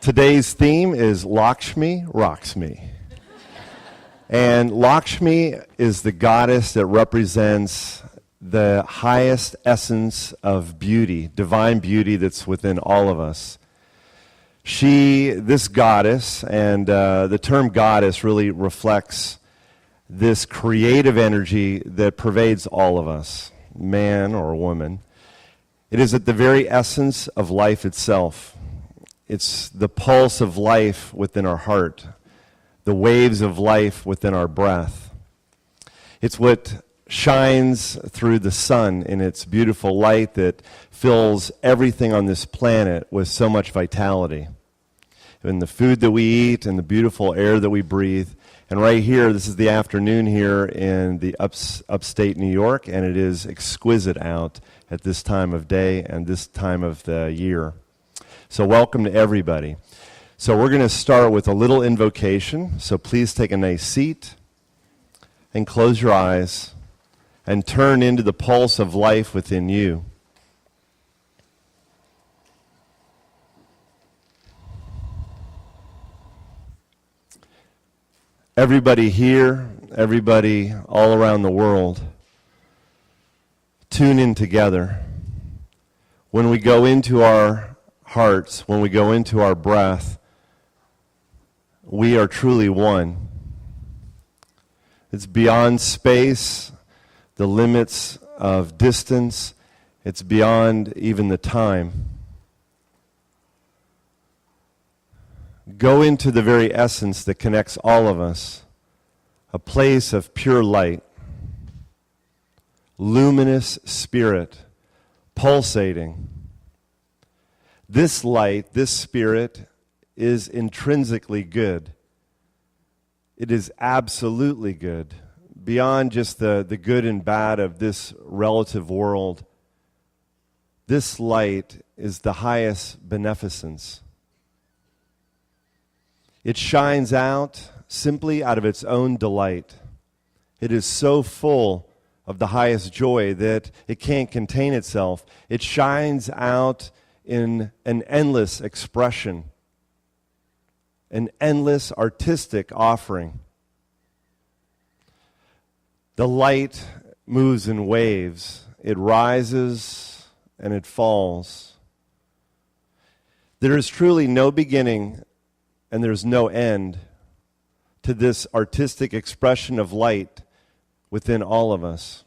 Today's theme is Lakshmi Rocks Me. And Lakshmi is the goddess that represents the highest essence of beauty, divine beauty that's within all of us. This goddess, and the term goddess really reflects this creative energy that pervades all of us, man or woman. It is at the very essence of life itself. It's the pulse of life within our heart, the waves of life within our breath. It's what shines through the sun in its beautiful light that fills everything on this planet with so much vitality. And the food that we eat and the beautiful air that we breathe. And right here, this is the afternoon here in the upstate New York, and it is exquisite out at this time of day and this time of the year. So welcome to everybody. So we're going to start with a little invocation. So please take a nice seat and close your eyes and turn into the pulse of life within you. Everybody here, everybody all around the world, tune in together. When we go into our hearts, when we go into our breath, we are truly one. It's beyond space, the limits of distance. It's beyond even the time. Go into the very essence that connects all of us, a place of pure light, luminous spirit, pulsating. This light, this spirit, is intrinsically good. It is absolutely good, beyond just the good and bad of this relative world. This light is the highest beneficence. It shines out simply out of its own delight. It is so full of the highest joy that it can't contain itself. It shines out in an endless expression, an endless artistic offering. The light moves in waves. It rises and it falls. There is truly no beginning and there's no end to this artistic expression of light within all of us.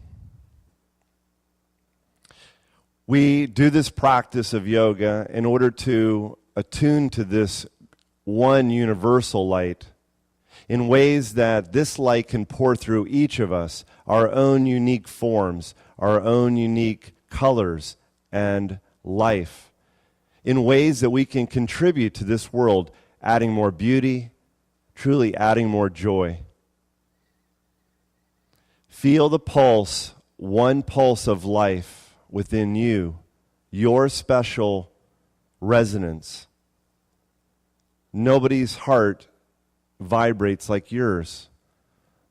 We do this practice of yoga in order to attune to this one universal light in ways that this light can pour through each of us, our own unique forms, our own unique colors and life, in ways that we can contribute to this world, adding more beauty, truly adding more joy. Feel the pulse, one pulse of life within you, your special resonance. Nobody's heart vibrates like yours.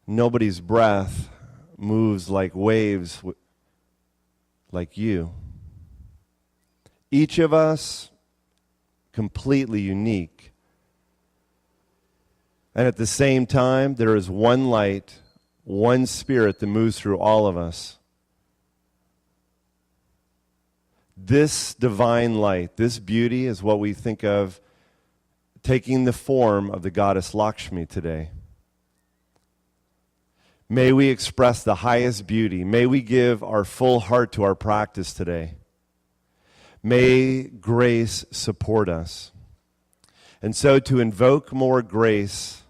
Nobody's breath moves like waves like you. Each of us completely unique. And at the same time, there is one light, one spirit that moves through all of us. This divine light, this beauty is what we think of taking the form of the goddess Lakshmi today. May we express the highest beauty. May we give our full heart to our practice today. May grace support us. And so to invoke more grace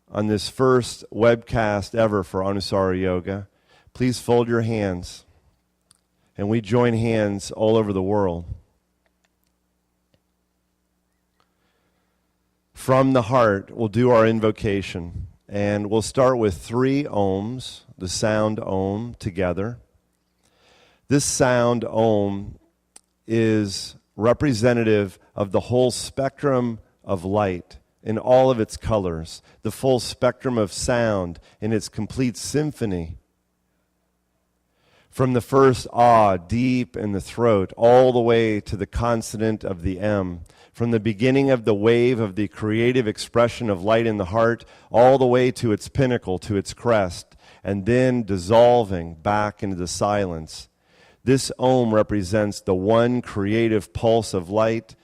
on this first webcast ever for Anusara Yoga, please fold your hands. And we join hands all over the world. From the heart, we'll do our invocation. And we'll start with 3 ohms, the sound Om together. This sound Om is representative of the whole spectrum of light in all of its colors, the full spectrum of sound in its complete symphony. From the first ah, deep in the throat, all the way to the consonant of the M. from the beginning of the wave of the creative expression of light in the heart, all the way to its pinnacle, to its crest, and then dissolving back into the silence. This Om represents the one creative pulse of light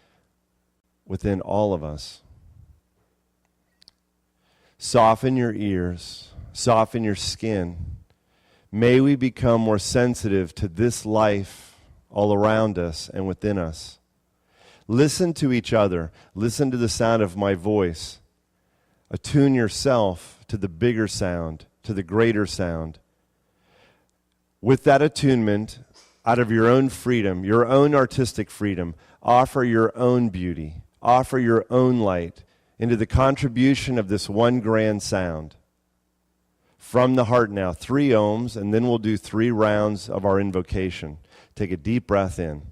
within all of us. Soften your ears, soften your skin. May we become more sensitive to this life all around us and within us. Listen to each other. Listen to the sound of my voice. Attune yourself to the bigger sound, to the greater sound. With that attunement, out of your own freedom, your own artistic freedom, offer your own beauty, offer your own light into the contribution of this one grand sound. From the heart now, 3 ohms, and then we'll do 3 rounds of our invocation. Take a deep breath in.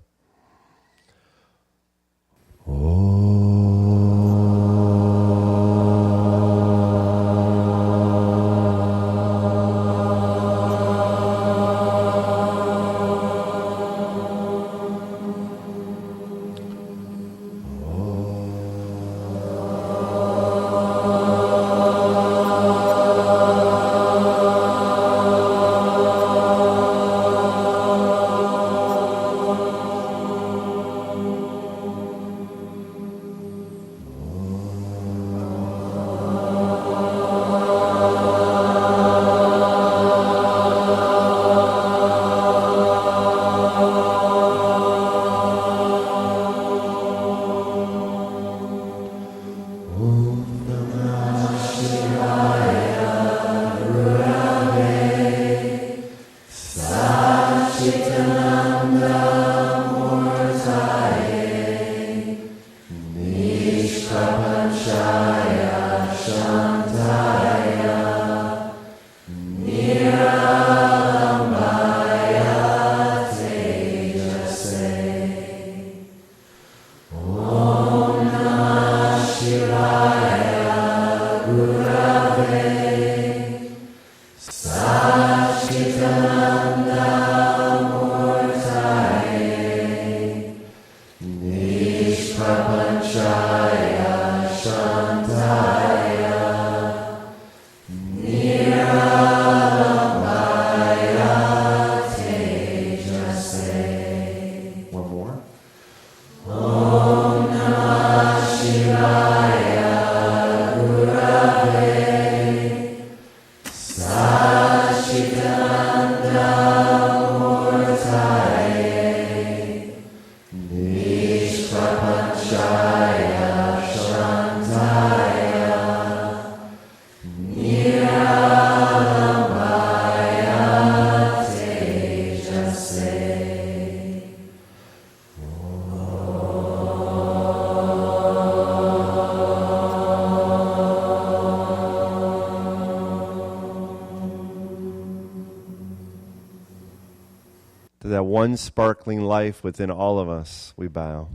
To that one sparkling life within all of us, we bow.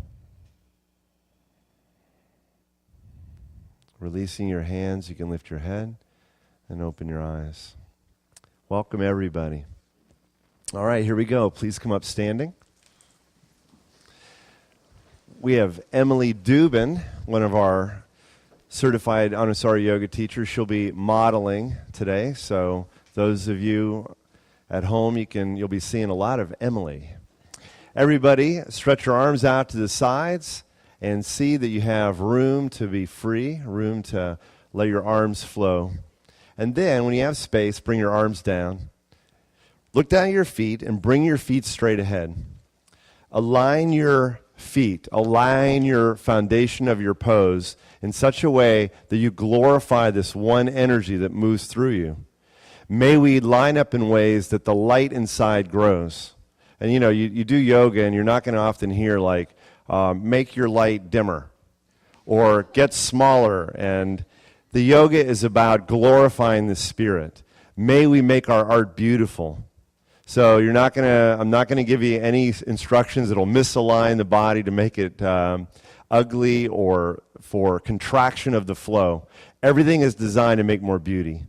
Releasing your hands, you can lift your head and open your eyes. Welcome, everybody. All right, here we go. Please come up standing. We have Emily Dubin, one of our certified Anusara yoga teachers. She'll be modeling today, so those of you at home, you'll be seeing a lot of Emily. Everybody, stretch your arms out to the sides and see that you have room to be free, room to let your arms flow. And then, when you have space, bring your arms down. Look down at your feet and bring your feet straight ahead. Align your feet, align your foundation of your pose in such a way that you glorify this one energy that moves through you. May we line up in ways that the light inside grows. And you do yoga and you're not going to often hear like, make your light dimmer or get smaller. And the yoga is about glorifying the spirit. May we make our art beautiful. So I'm not going to give you any instructions that'll misalign the body to make it ugly or for contraction of the flow. Everything is designed to make more beauty.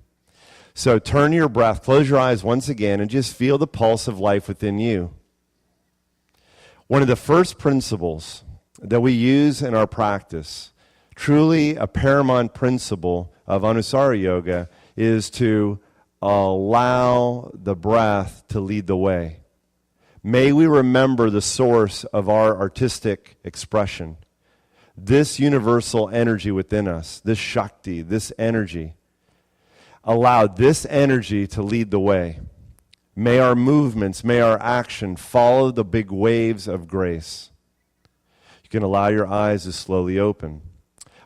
So turn your breath, close your eyes once again, and just feel the pulse of life within you. One of the first principles that we use in our practice, truly a paramount principle of Anusara Yoga, is to allow the breath to lead the way. May we remember the source of our artistic expression, this universal energy within us, this Shakti, this energy. Allow this energy to lead the way. May our movements, may our action follow the big waves of grace. You can allow your eyes to slowly open.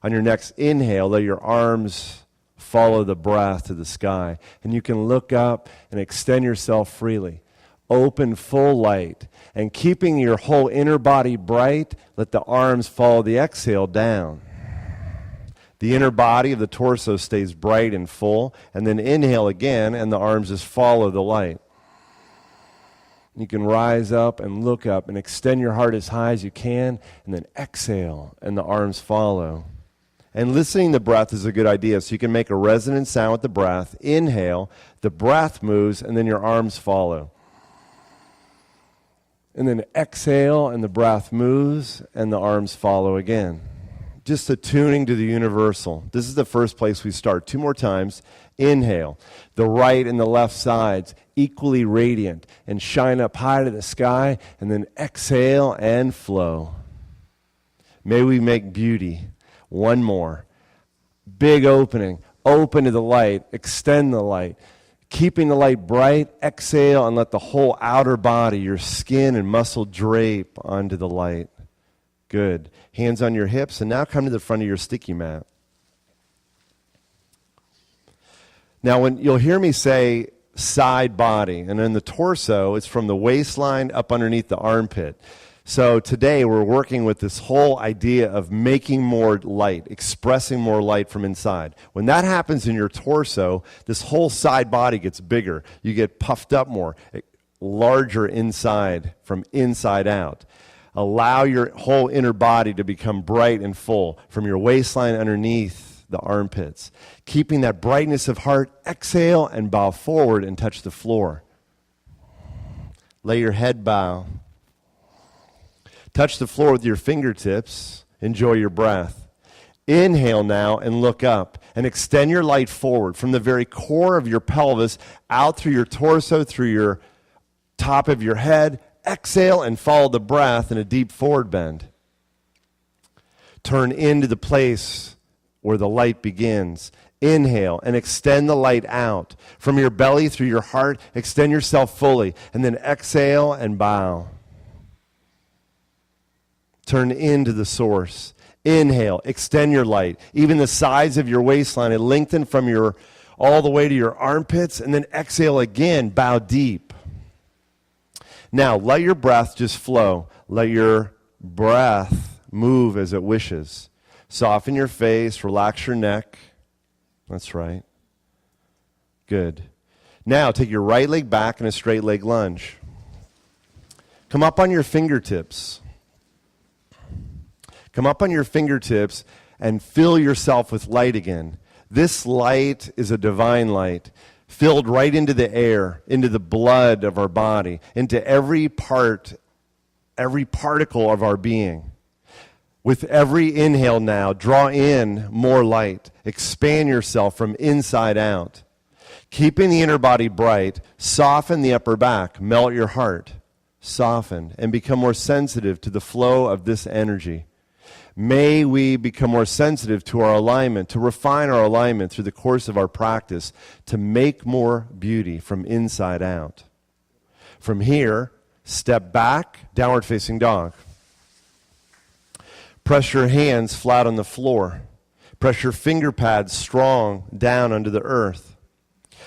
On your next inhale, let your arms follow the breath to the sky. And you can look up and extend yourself freely. Open full light. And keeping your whole inner body bright, let the arms follow the exhale down. The inner body of the torso stays bright and full. And then inhale again, and the arms just follow the light. You can rise up and look up and extend your heart as high as you can, and then exhale, and the arms follow. And listening to the breath is a good idea, so you can make a resonant sound with the breath. Inhale, the breath moves, and then your arms follow. And then exhale, and the breath moves, and the arms follow again. Just attuning to the universal. This is the first place we start. 2 more times. Inhale. The right and the left sides equally radiant and shine up high to the sky. And then exhale and flow. May we make beauty. 1 more. Big opening. Open to the light. Extend the light. Keeping the light bright. Exhale and let the whole outer body, your skin and muscle, drape onto the light. Good. Hands on your hips, and now come to the front of your sticky mat. Now, when you'll hear me say side body, and in the torso, it's from the waistline up underneath the armpit. So today, we're working with this whole idea of making more light, expressing more light from inside. When that happens in your torso, this whole side body gets bigger. You get puffed up more, larger inside, from inside out. Allow your whole inner body to become bright and full from your waistline underneath the armpits. Keeping that brightness of heart, exhale and bow forward and touch the floor. Let your head bow. Touch the floor with your fingertips. Enjoy your breath. Inhale now and look up and extend your light forward from the very core of your pelvis out through your torso, through your top of your head. Exhale and follow the breath in a deep forward bend. Turn into the place where the light begins. Inhale and extend the light out. From your belly through your heart, extend yourself fully. And then exhale and bow. Turn into the source. Inhale, extend your light. Even the sides of your waistline, and lengthen from your all the way to your armpits. And then exhale again, bow deep. Now, let your breath just flow. Let your breath move as it wishes. Soften your face, relax your neck. That's right. Good. Now, take your right leg back in a straight leg lunge. Come up on your fingertips. Come up on your fingertips and fill yourself with light again. This light is a divine light. Filled right into the air, into the blood of our body, into every part, every particle of our being. With every inhale now, draw in more light. Expand yourself from inside out. Keeping the inner body bright, soften the upper back, melt your heart. Soften and become more sensitive to the flow of this energy. May we become more sensitive to our alignment, to refine our alignment through the course of our practice, to make more beauty from inside out. From here, step back, downward facing dog. Press your hands flat on the floor. Press your finger pads strong down onto the earth.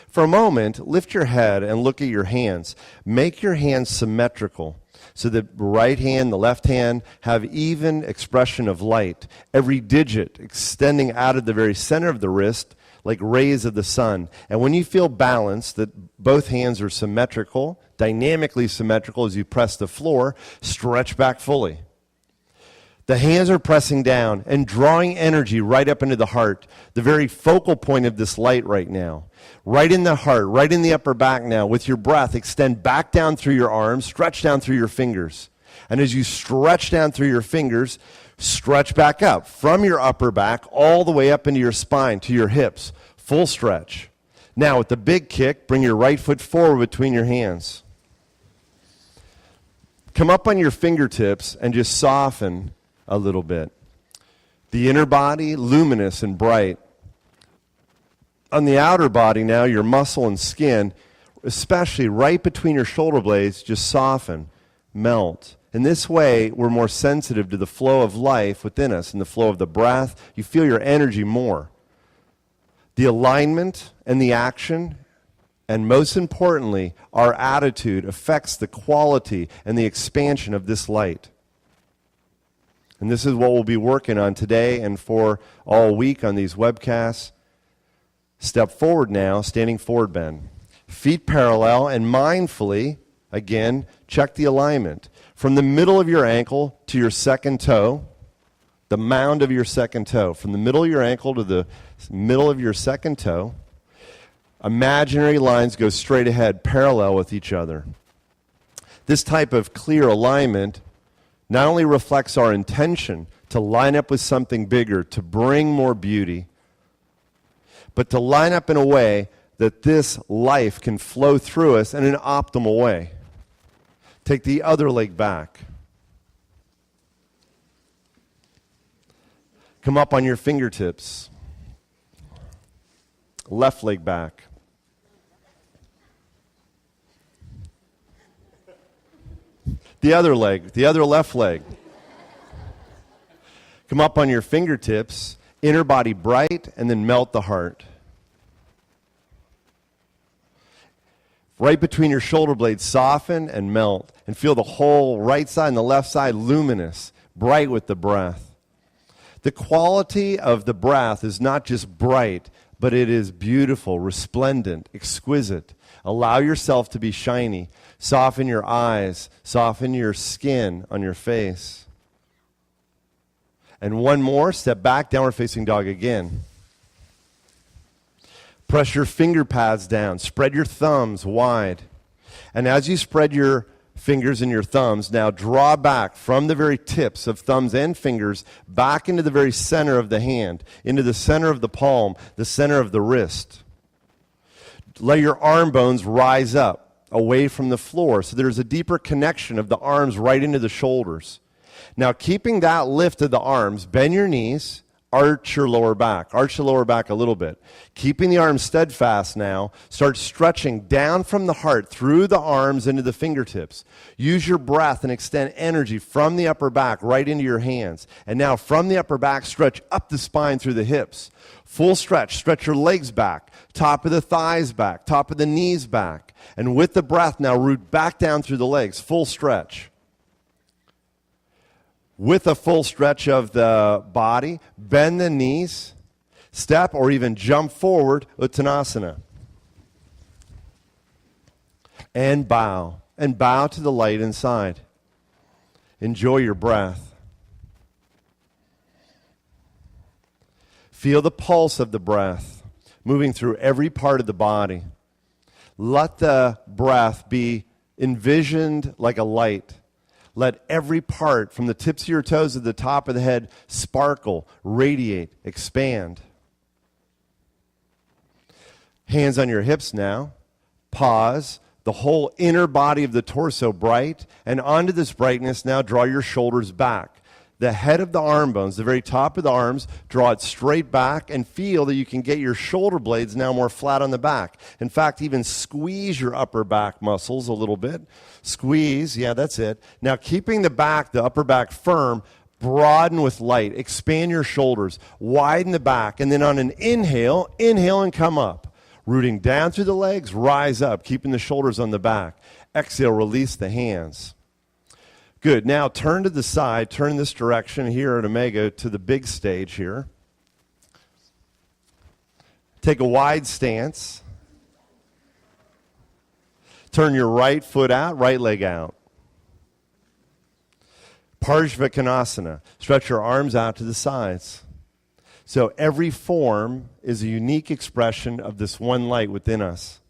For a moment, lift your head and look at your hands. Make your hands symmetrical. So the right hand, the left hand have even expression of light. Every digit extending out of the very center of the wrist like rays of the sun. And when you feel balanced, that both hands are symmetrical, dynamically symmetrical as you press the floor, stretch back fully. The hands are pressing down and drawing energy right up into the heart, the very focal point of this light right now. Right in the heart, right in the upper back now. With your breath, extend back down through your arms, stretch down through your fingers. And as you stretch down through your fingers, stretch back up from your upper back all the way up into your spine to your hips. Full stretch. Now with the big kick, bring your right foot forward between your hands. Come up on your fingertips and just soften a little bit. The inner body, luminous and bright. On the outer body now, your muscle and skin, especially right between your shoulder blades, just soften, melt. In this way, we're more sensitive to the flow of life within us and the flow of the breath. You feel your energy more. The alignment and the action, and most importantly, our attitude affects the quality and the expansion of this light. And this is what we'll be working on today and for all week on these webcasts. Step forward now, standing forward bend. Feet parallel and mindfully, again, check the alignment. From the middle of your ankle to your second toe, the mound of your second toe. From the middle of your ankle to the middle of your second toe, imaginary lines go straight ahead, parallel with each other. This type of clear alignment not only reflects our intention to line up with something bigger, to bring more beauty, but to line up in a way that this life can flow through us in an optimal way. Take the other leg back. Come up on your fingertips. Left leg back. The other leg, the other left leg. Come up on your fingertips, inner body bright, and then melt the heart. Right between your shoulder blades, soften and melt. And feel the whole right side and the left side luminous, bright with the breath. The quality of the breath is not just bright, but it is beautiful, resplendent, exquisite. Allow yourself to be shiny. Soften your eyes. Soften your skin on your face. And one more, step back, downward facing dog again. Press your finger pads down. Spread your thumbs wide. And as you spread your fingers and your thumbs, now draw back from the very tips of thumbs and fingers back into the very center of the hand, into the center of the palm, the center of the wrist. Let your arm bones rise up away from the floor so there's a deeper connection of the arms right into the shoulders. Now, keeping that lift of the arms, bend your knees, arch your lower back. Arch the lower back a little bit. Keeping the arms steadfast now, start stretching down from the heart through the arms into the fingertips. Use your breath and extend energy from the upper back right into your hands. And now from the upper back, stretch up the spine through the hips. Full stretch. Stretch your legs back. Top of the thighs back. Top of the knees back. And with the breath now, root back down through the legs. Full stretch. With a full stretch of the body, bend the knees, step or even jump forward, Uttanasana. And bow to the light inside. Enjoy your breath. Feel the pulse of the breath moving through every part of the body. Let the breath be envisioned like a light. Let every part, from the tips of your toes to the top of the head, sparkle, radiate, expand. Hands on your hips now. Pause. The whole inner body of the torso bright. And onto this brightness now, draw your shoulders back. The head of the arm bones, the very top of the arms, draw it straight back and feel that you can get your shoulder blades now more flat on the back. In fact, even squeeze your upper back muscles a little bit. Squeeze, yeah, that's it. Now keeping the back, the upper back firm, broaden with light. Expand your shoulders, widen the back, and then on an inhale and come up. Rooting down through the legs, rise up, keeping the shoulders on the back. Exhale, release the hands. Good. Now turn to the side, turn this direction here at Omega to the big stage here. Take a wide stance. Turn your right foot out, right leg out. Parshvakonasana. Stretch your arms out to the sides. So every form is a unique expression of this one light within us.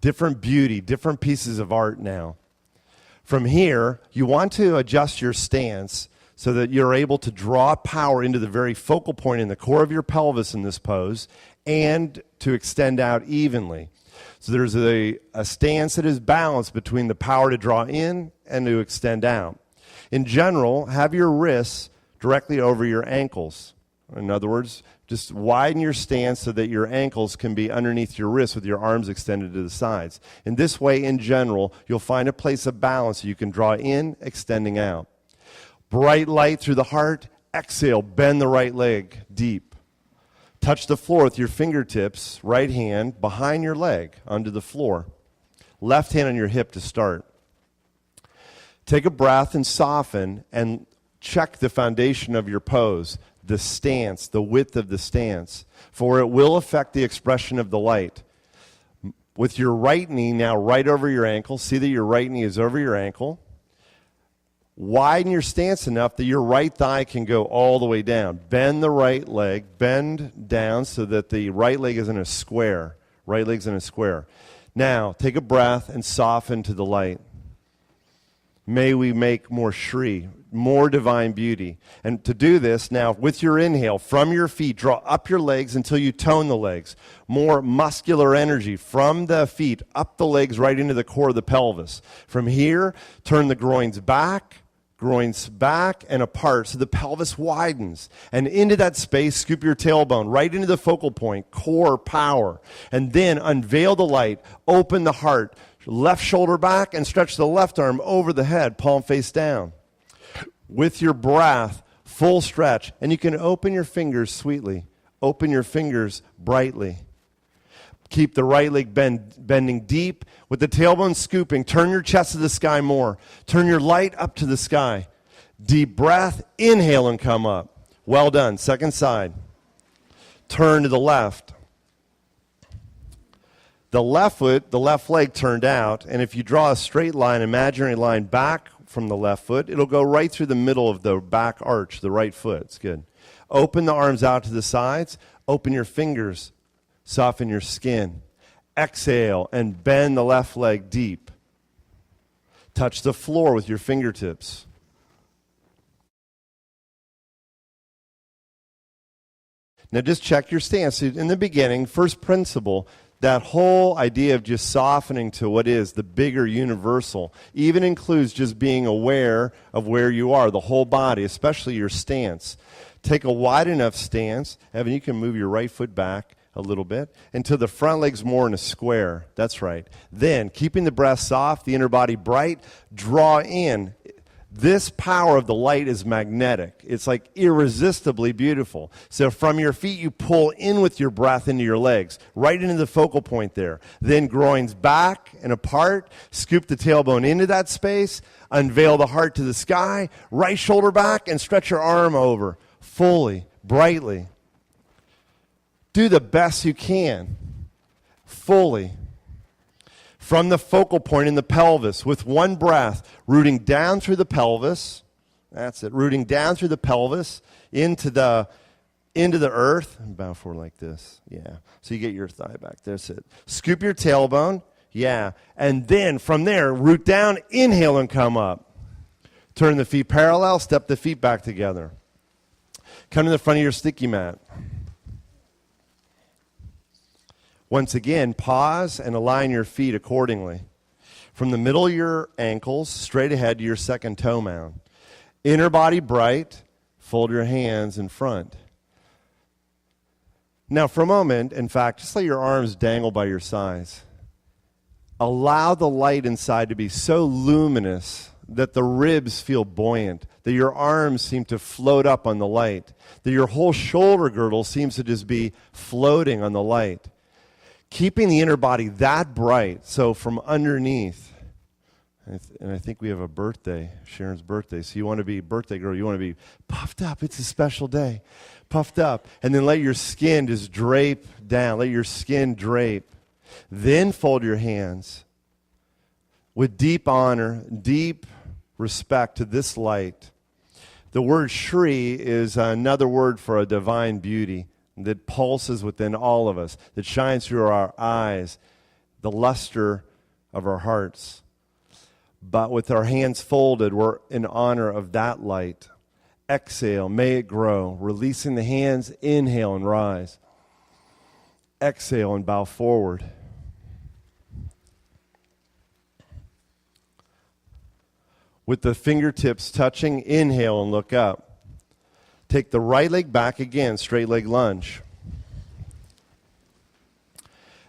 Different beauty, different pieces of art now. From here, you want to adjust your stance so that you're able to draw power into the very focal point in the core of your pelvis in this pose and to extend out evenly. So there's a stance that is balanced between the power to draw in and to extend out. In general, have your wrists directly over your ankles. In other words, just widen your stance so that your ankles can be underneath your wrists with your arms extended to the sides. In this way, in general, you'll find a place of balance so you can draw in, extending out. Bright light through the heart. Exhale, bend the right leg deep. Touch the floor with your fingertips, right hand behind your leg onto the floor. Left hand on your hip to start. Take a breath and soften and check the foundation of your pose, the stance, the width of the stance, for it will affect the expression of the light. With your right knee now right over your ankle, see that your right knee is over your ankle. Widen your stance enough that your right thigh can go all the way down. Bend the right leg, bend down so that the right leg is in a square. Right leg's in a square. Now, take a breath and soften to the light. May we make more Shri, more divine beauty. And to do this, now with your inhale, from your feet, draw up your legs until you tone the legs. More muscular energy from the feet, up the legs right into the core of the pelvis. From here, turn the groins back and apart so the pelvis widens. And into that space, scoop your tailbone right into the focal point, core power. And then unveil the light, open the heart, left shoulder back, and stretch the left arm over the head, palm face down. With your breath, full stretch. And you can open your fingers sweetly. Open your fingers brightly. Keep the right leg bending deep. With the tailbone scooping, turn your chest to the sky more. Turn your light up to the sky. Deep breath, inhale and come up. Well done. Second side. Turn to the left. The left foot, the left leg turned out, and if you draw a straight line, imaginary line back from the left foot, it'll go right through the middle of the back arch, the right foot. It's good. Open the arms out to the sides. Open your fingers. Soften your skin. Exhale and bend the left leg deep. Touch the floor with your fingertips. Now just check your stance. In the beginning, first principle, that whole idea of just softening to what is the bigger universal even includes just being aware of where you are, the whole body, especially your stance. Take a wide enough stance. Evan, you can move your right foot back a little bit until the front leg's more in a square. That's right. Then, keeping the breath soft, the inner body bright, draw in. This power of the light is magnetic. It's like irresistibly beautiful. So from your feet, you pull in with your breath into your legs, right into the focal point there. Then groins back and apart. Scoop the tailbone into that space. Unveil the heart to the sky. Right shoulder back and stretch your arm over fully, brightly. Do the best you can, fully. From the focal point in the pelvis, with one breath, rooting down through the pelvis. That's it, rooting down through the pelvis into the earth. And bow forward like this, yeah. So you get your thigh back, that's it. Scoop your tailbone, yeah. And then from there, root down, inhale and come up. Turn the feet parallel, step the feet back together. Come to the front of your sticky mat. Once again, pause and align your feet accordingly. From the middle of your ankles, straight ahead to your second toe mound. Inner body bright, fold your hands in front. Now for a moment, in fact, just let your arms dangle by your sides. Allow the light inside to be so luminous that the ribs feel buoyant, that your arms seem to float up on the light, that your whole shoulder girdle seems to just be floating on the light. Keeping the inner body that bright, so from underneath, and I think we have a birthday, Sharon's birthday, so you want to be, birthday girl, you want to be puffed up. It's a special day. Puffed up. And then let your skin just drape down. Let your skin drape. Then fold your hands with deep honor, deep respect to this light. The word Shri is another word for a divine beauty that pulses within all of us, that shines through our eyes, the luster of our hearts. but with our hands folded, we're in honor of that light. Exhale, may it grow. Releasing the hands, inhale and rise. Exhale and bow forward. With the fingertips touching, inhale and look up. Take the right leg back again, straight leg lunge.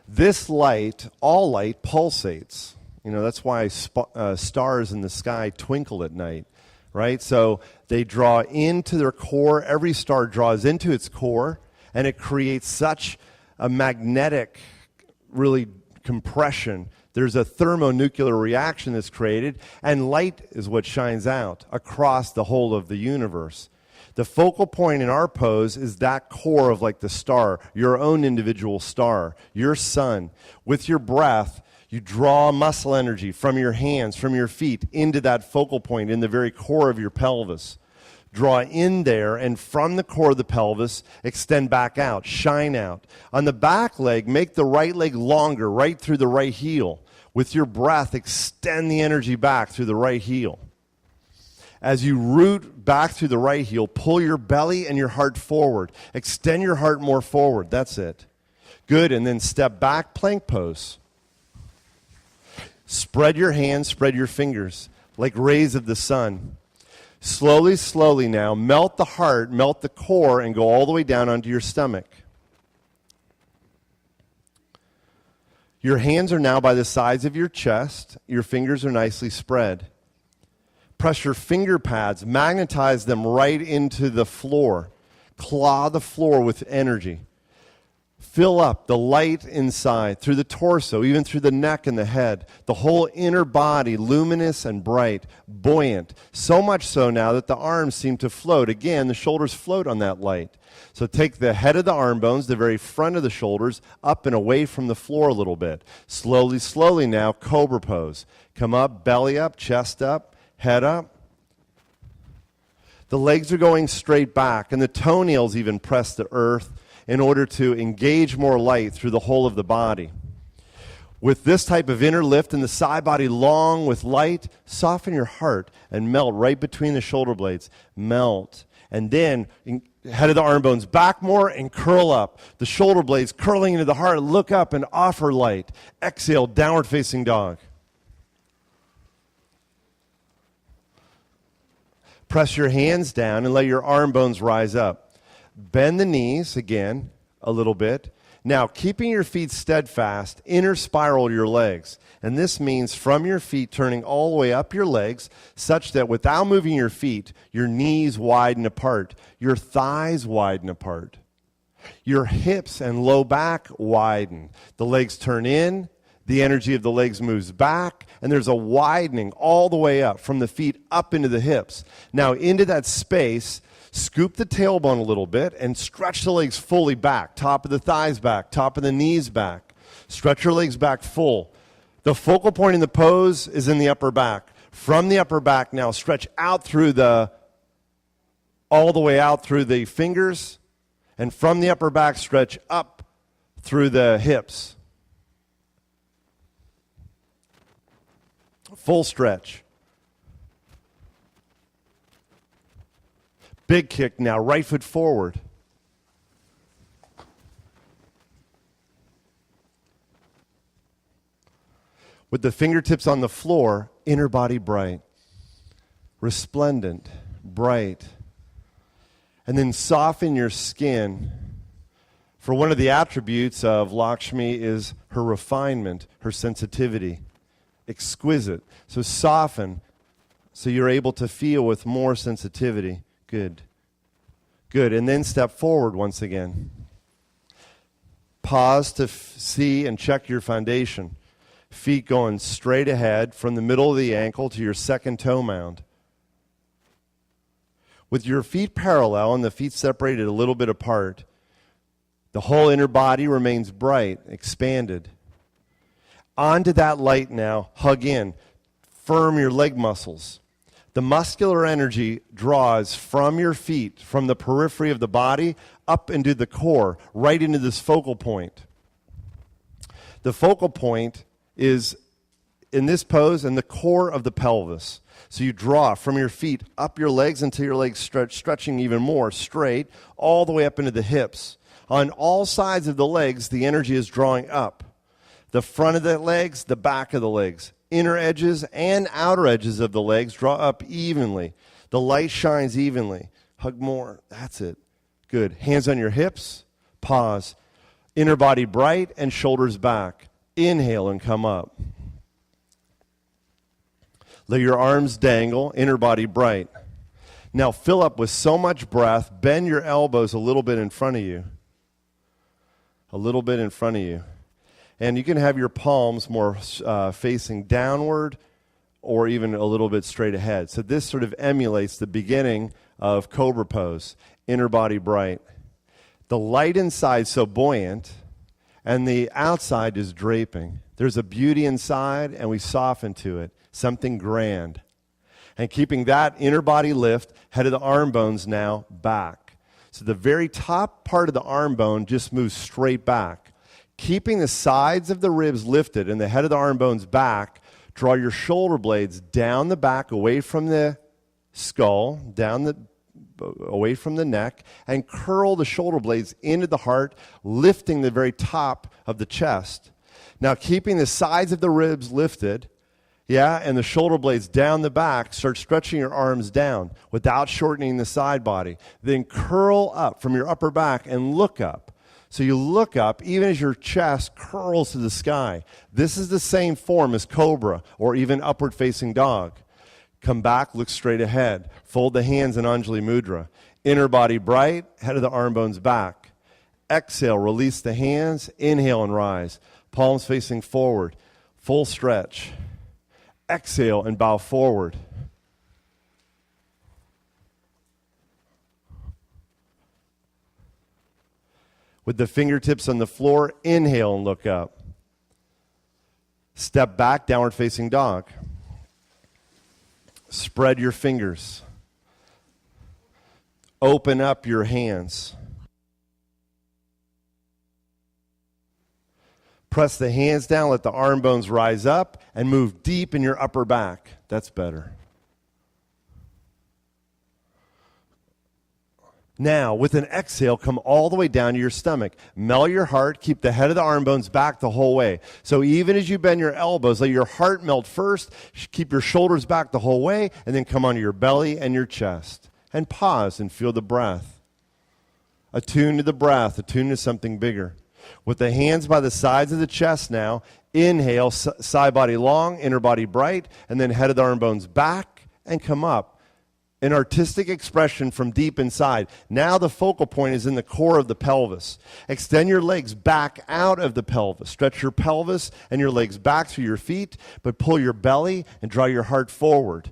This light, all light, pulsates. You know, that's why stars in the sky twinkle at night, right? So they draw into their core. Every star draws into its core, and it creates such a magnetic, really, compression. There's a thermonuclear reaction that's created, and light is what shines out across the whole of the universe. The focal point in our pose is that core of like the star, your own individual star, your sun. With your breath, you draw muscle energy from your hands, from your feet, into that focal point in the very core of your pelvis. Draw in there, and from the core of the pelvis, extend back out, shine out. On the back leg, make the right leg longer, right through the right heel. With your breath, extend the energy back through the right heel. As you root back through the right heel, pull your belly and your heart forward. Extend your heart more forward. That's it. Good. And then step back, plank pose. Spread your hands, spread your fingers like rays of the sun. Slowly, slowly now, melt the heart, melt the core, and go all the way down onto your stomach. Your hands are now by the sides of your chest. Your fingers are nicely spread. Press your finger pads, magnetize them right into the floor. Claw the floor with energy. Fill up the light inside, through the torso, even through the neck and the head. The whole inner body, luminous and bright, buoyant. So much so now that the arms seem to float. Again, the shoulders float on that light. So take the head of the arm bones, the very front of the shoulders, up and away from the floor a little bit. Slowly, slowly now, cobra pose. Come up, belly up, chest up, head up. The legs are going straight back, and the toenails even press the earth in order to engage more light through the whole of the body. With this type of inner lift and the side body long with light, soften your heart and melt right between the shoulder blades. Melt. And then head of the arm bones back more and curl up. The shoulder blades curling into the heart. Look up and offer light. Exhale, downward facing dog. Press your hands down and let your arm bones rise up. Bend the knees again a little bit. Now, keeping your feet steadfast, inner spiral your legs. And this means from your feet turning all the way up your legs such that without moving your feet, your knees widen apart, your thighs widen apart, your hips and low back widen. The legs turn in, the energy of the legs moves back, and there's a widening all the way up from the feet up into the hips. Now, into that space, scoop the tailbone a little bit and stretch the legs fully back. Top of the thighs back, top of the knees back. Stretch your legs back full. The focal point in the pose is in the upper back. From the upper back now, stretch out through all the way out through the fingers. And from the upper back, stretch up through the hips. Full stretch. Big kick now, right foot forward. With the fingertips on the floor, inner body bright, resplendent, bright. And then soften your skin. For one of the attributes of Lakshmi is her refinement, her sensitivity. Exquisite. So soften so you're able to feel with more sensitivity. Good. Good. And then step forward once again. Pause to see and check your foundation. Feet going straight ahead from the middle of the ankle to your second toe mound. With your feet parallel and the feet separated a little bit apart, the whole inner body remains bright, expanded. Onto that light now, hug in. Firm your leg muscles. The muscular energy draws from your feet, from the periphery of the body, up into the core, right into this focal point. The focal point is in this pose in the core of the pelvis. So you draw from your feet up your legs until your legs stretching even more straight, all the way up into the hips. On all sides of the legs, the energy is drawing up. The front of the legs, the back of the legs, inner edges and outer edges of the legs draw up evenly. The light shines evenly. Hug more. That's it. Good. Hands on your hips. Pause. Inner body bright and shoulders back. Inhale and come up. Let your arms dangle. Inner body bright. Now fill up with so much breath. Bend your elbows a little bit in front of you. A little bit in front of you. And you can have your palms more facing downward or even a little bit straight ahead. So this sort of emulates the beginning of Cobra Pose. Inner body bright. The light inside so buoyant, and the outside is draping. There's a beauty inside, and we soften to it. Something grand. And keeping that inner body lift, head of the arm bones now back. So the very top part of the arm bone just moves straight back. Keeping the sides of the ribs lifted and the head of the arm bones back, draw your shoulder blades down the back, away from the skull, away from the neck, and curl the shoulder blades into the heart, lifting the very top of the chest. Now, keeping the sides of the ribs lifted, and the shoulder blades down the back, start stretching your arms down without shortening the side body. Then curl up from your upper back and look up. So you look up even as your chest curls to the sky. This is the same form as Cobra or even upward facing dog. Come back, look straight ahead. Fold the hands in Anjali Mudra. Inner body bright, head of the arm bones back. Exhale, release the hands. Inhale and rise. Palms facing forward. Full stretch. Exhale and bow forward. With the fingertips on the floor, inhale and look up. Step back, downward facing dog. Spread your fingers. Open up your hands. Press the hands down, let the arm bones rise up, and move deep in your upper back. That's better. Now, with an exhale, come all the way down to your stomach. Melt your heart. Keep the head of the arm bones back the whole way. So even as you bend your elbows, let your heart melt first. Keep your shoulders back the whole way, and then come onto your belly and your chest. And pause and feel the breath. Attune to the breath. Attune to something bigger. With the hands by the sides of the chest now, inhale, side body long, inner body bright, and then head of the arm bones back and come up. An artistic expression from deep inside. Now the focal point is in the core of the pelvis. Extend your legs back out of the pelvis. Stretch your pelvis and your legs back through your feet, but pull your belly and draw your heart forward.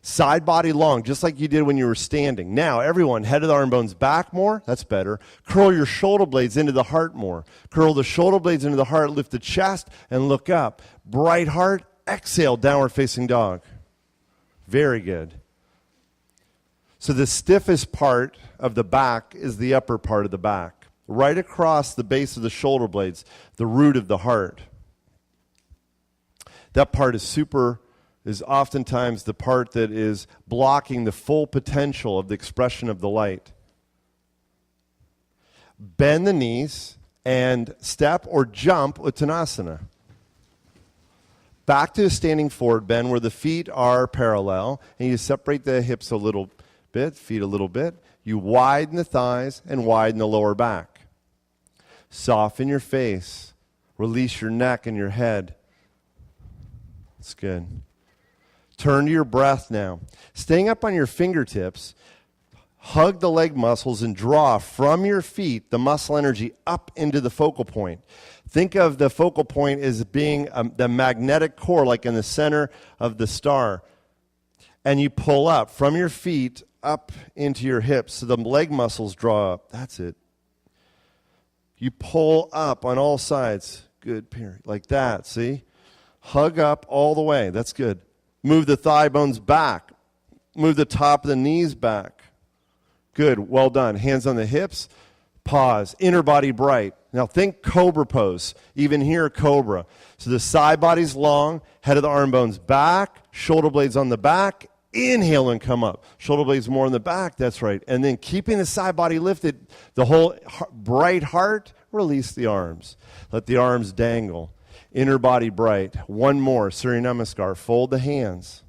Side body long, just like you did when you were standing. Now, everyone, head of the arm bones back more. That's better. Curl your shoulder blades into the heart more. Curl the shoulder blades into the heart, lift the chest, and look up. Bright heart, exhale, downward facing dog. Very good. So the stiffest part of the back is the upper part of the back. Right across the base of the shoulder blades, the root of the heart. That part is oftentimes the part that is blocking the full potential of the expression of the light. Bend the knees and step or jump Uttanasana. Back to a standing forward bend where the feet are parallel, and you separate the hips a little bit, feet a little bit. You widen the thighs and widen the lower back. Soften your face. Release your neck and your head. That's good. Turn to your breath now. Staying up on your fingertips, hug the leg muscles and draw from your feet the muscle energy up into the focal point. Think of the focal point as being the magnetic core, like in the center of the star. And you pull up from your feet up into your hips so the leg muscles draw up. That's it. You pull up on all sides. Good, period. Like that, see? Hug up all the way. That's good. Move the thigh bones back. Move the top of the knees back. Good, well done. Hands on the hips. Pause. Inner body bright. Now think cobra pose. Even here, cobra. So the side body's long, head of the arm bones back, shoulder blades on the back. Inhale and come up. Shoulder blades more in the back, that's right. And then keeping the side body lifted, the whole bright heart, release the arms. Let the arms dangle. Inner body bright. One more, Surya Namaskar. Fold the hands.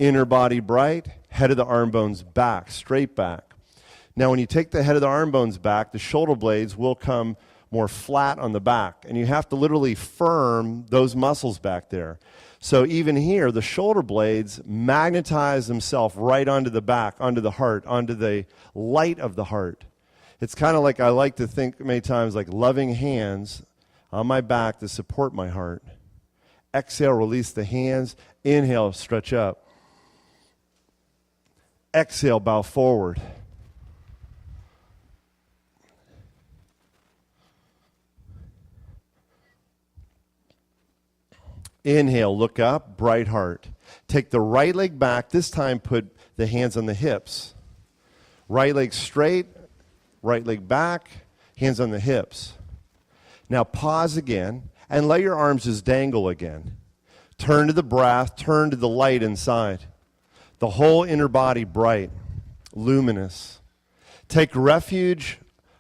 Inner body bright, head of the arm bones back, straight back. Now when you take the head of the arm bones back, the shoulder blades will come more flat on the back. And you have to literally firm those muscles back there. So even here, the shoulder blades magnetize themselves right onto the back, onto the heart, onto the light of the heart. It's kind of like I like to think many times like loving hands on my back to support my heart. Exhale, release the hands. Inhale, stretch up. Exhale, bow forward. Inhale, look up, bright heart. Take the right leg back. This time put the hands on the hips. Right leg straight, right leg back, hands on the hips. Now pause again and let your arms just dangle again. Turn to the breath, turn to the light inside. The whole inner body bright, luminous. Take refuge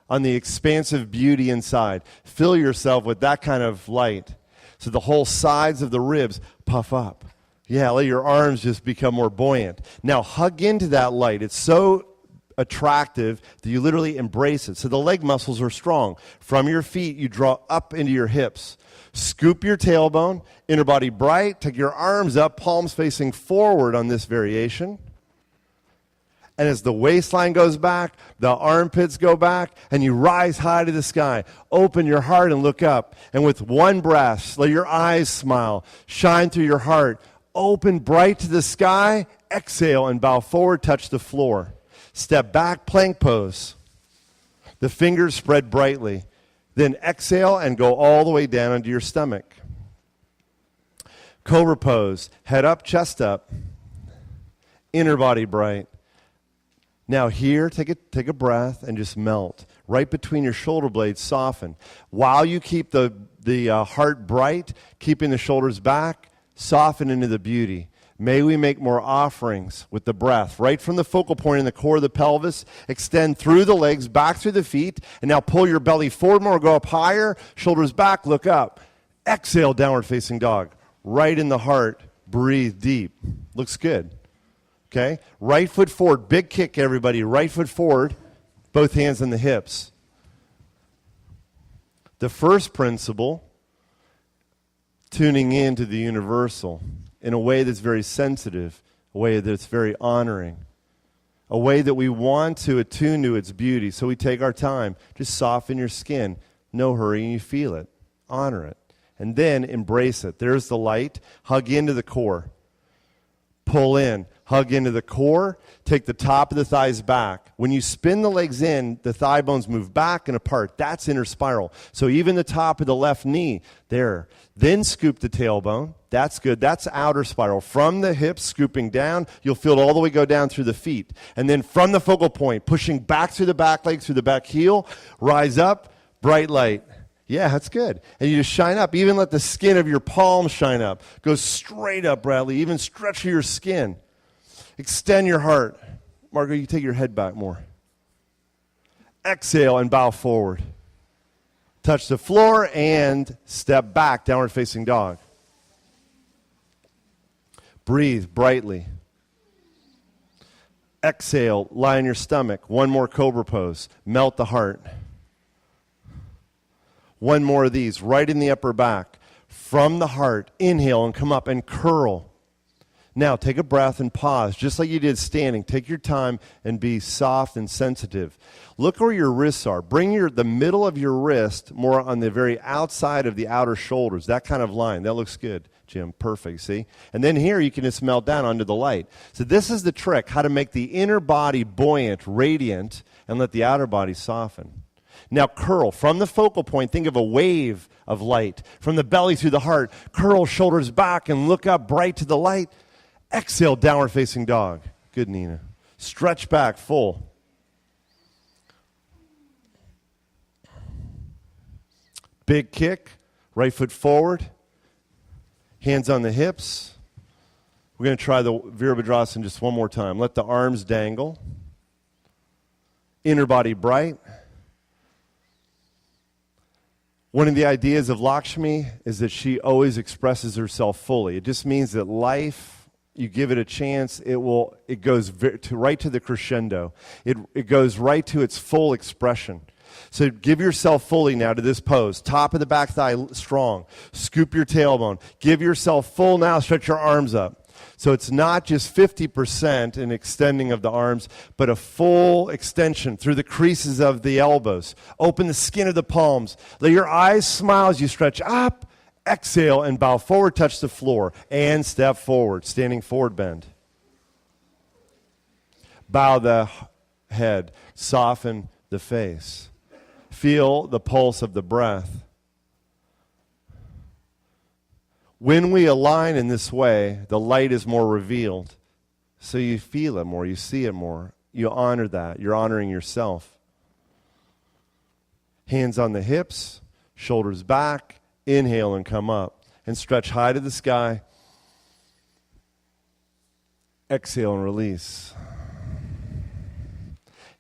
on the expansive beauty inside. Fill yourself with that kind of light. So the whole sides of the ribs puff up. Yeah, let your arms just become more buoyant. Now hug into that light. It's so attractive that you literally embrace it. So the leg muscles are strong. From your feet, you draw up into your hips. Scoop your tailbone, inner body bright. Take your arms up, palms facing forward on this variation. And as the waistline goes back, the armpits go back, and you rise high to the sky. Open your heart and look up. And with one breath, let your eyes smile. Shine through your heart. Open bright to the sky. Exhale and bow forward, touch the floor. Step back, plank pose. The fingers spread brightly. Then exhale and go all the way down into your stomach. Cobra pose. Head up, chest up. Inner body bright. Now here, take a breath and just melt. Right between your shoulder blades, soften. While you keep the heart bright, keeping the shoulders back, soften into the beauty. May we make more offerings with the breath. Right from the focal point in the core of the pelvis, extend through the legs, back through the feet, and now pull your belly forward more, go up higher, shoulders back, look up. Exhale, downward facing dog. Right in the heart, breathe deep. Looks good. Okay? Right foot forward, big kick everybody. Right foot forward, both hands on the hips. The first principle, tuning into the universal in a way that's very sensitive, a way that's very honoring, a way that we want to attune to its beauty. So we take our time. Just soften your skin. No hurry, and you feel it. Honor it. And then embrace it. There's the light. Hug into the core. Pull in. Hug into the core. Take the top of the thighs back. When you spin the legs in, the thigh bones move back and apart. That's inner spiral. So even the top of the left knee, there. Then scoop the tailbone. That's good. That's outer spiral. From the hips, scooping down, you'll feel it all the way go down through the feet. And then from the focal point, pushing back through the back leg, through the back heel, rise up, bright light. Yeah, that's good. And you just shine up. Even let the skin of your palms shine up. Go straight up, Bradley. Even stretch your skin. Extend your heart. Margot, you take your head back more. Exhale and bow forward. Touch the floor and step back, downward facing dog. Breathe brightly. Exhale, lie on your stomach. One more cobra pose. Melt the heart. One more of these, right in the upper back. From the heart, inhale and come up and curl. Now, take a breath and pause, just like you did standing. Take your time and be soft and sensitive. Look where your wrists are. Bring the middle of your wrist more on the very outside of the outer shoulders, that kind of line. That looks good, Jim. Perfect, see? And then here you can just melt down onto the light. So this is the trick, how to make the inner body buoyant, radiant, and let the outer body soften. Now curl. From the focal point, think of a wave of light. From the belly through the heart, curl shoulders back and look up bright to the light. Exhale, downward facing dog. Good, Nina. Stretch back, full. Big kick, right foot forward, hands on the hips. We're going to try the Virabhadrasana just one more time. Let the arms dangle. Inner body bright. One of the ideas of Lakshmi is that she always expresses herself fully. It just means that life, you give it a chance, it goes right to the crescendo. It goes right to its full expression. So give yourself fully now to this pose. Top of the back thigh strong. Scoop your tailbone. Give yourself full now. Stretch your arms up. So it's not just 50% in extending of the arms, but a full extension through the creases of the elbows. Open the skin of the palms. Let your eyes smile as you stretch up. Exhale and bow forward, touch the floor. And step forward, standing forward bend. Bow the head. Soften the face. Feel the pulse of the breath. When we align in this way, the light is more revealed. So you feel it more, you see it more. You honor that. You're honoring yourself. Hands on the hips, shoulders back. Inhale and come up. And stretch high to the sky. Exhale and release.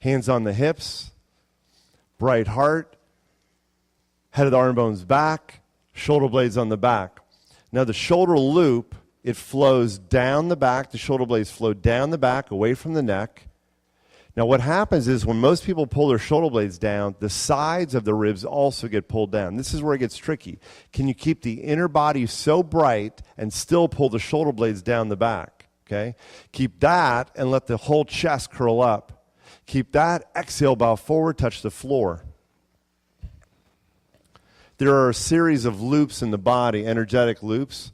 Hands on the hips. Bright heart. Head of the arm bones back. Shoulder blades on the back. Now the shoulder loop, it flows down the back. The shoulder blades flow down the back, away from the neck. Now what happens is when most people pull their shoulder blades down, the sides of the ribs also get pulled down. This is where it gets tricky. Can you keep the inner body so bright and still pull the shoulder blades down the back? Okay? Keep that and let the whole chest curl up. Keep that. Exhale, bow forward, touch the floor. There are a series of loops in the body, energetic loops,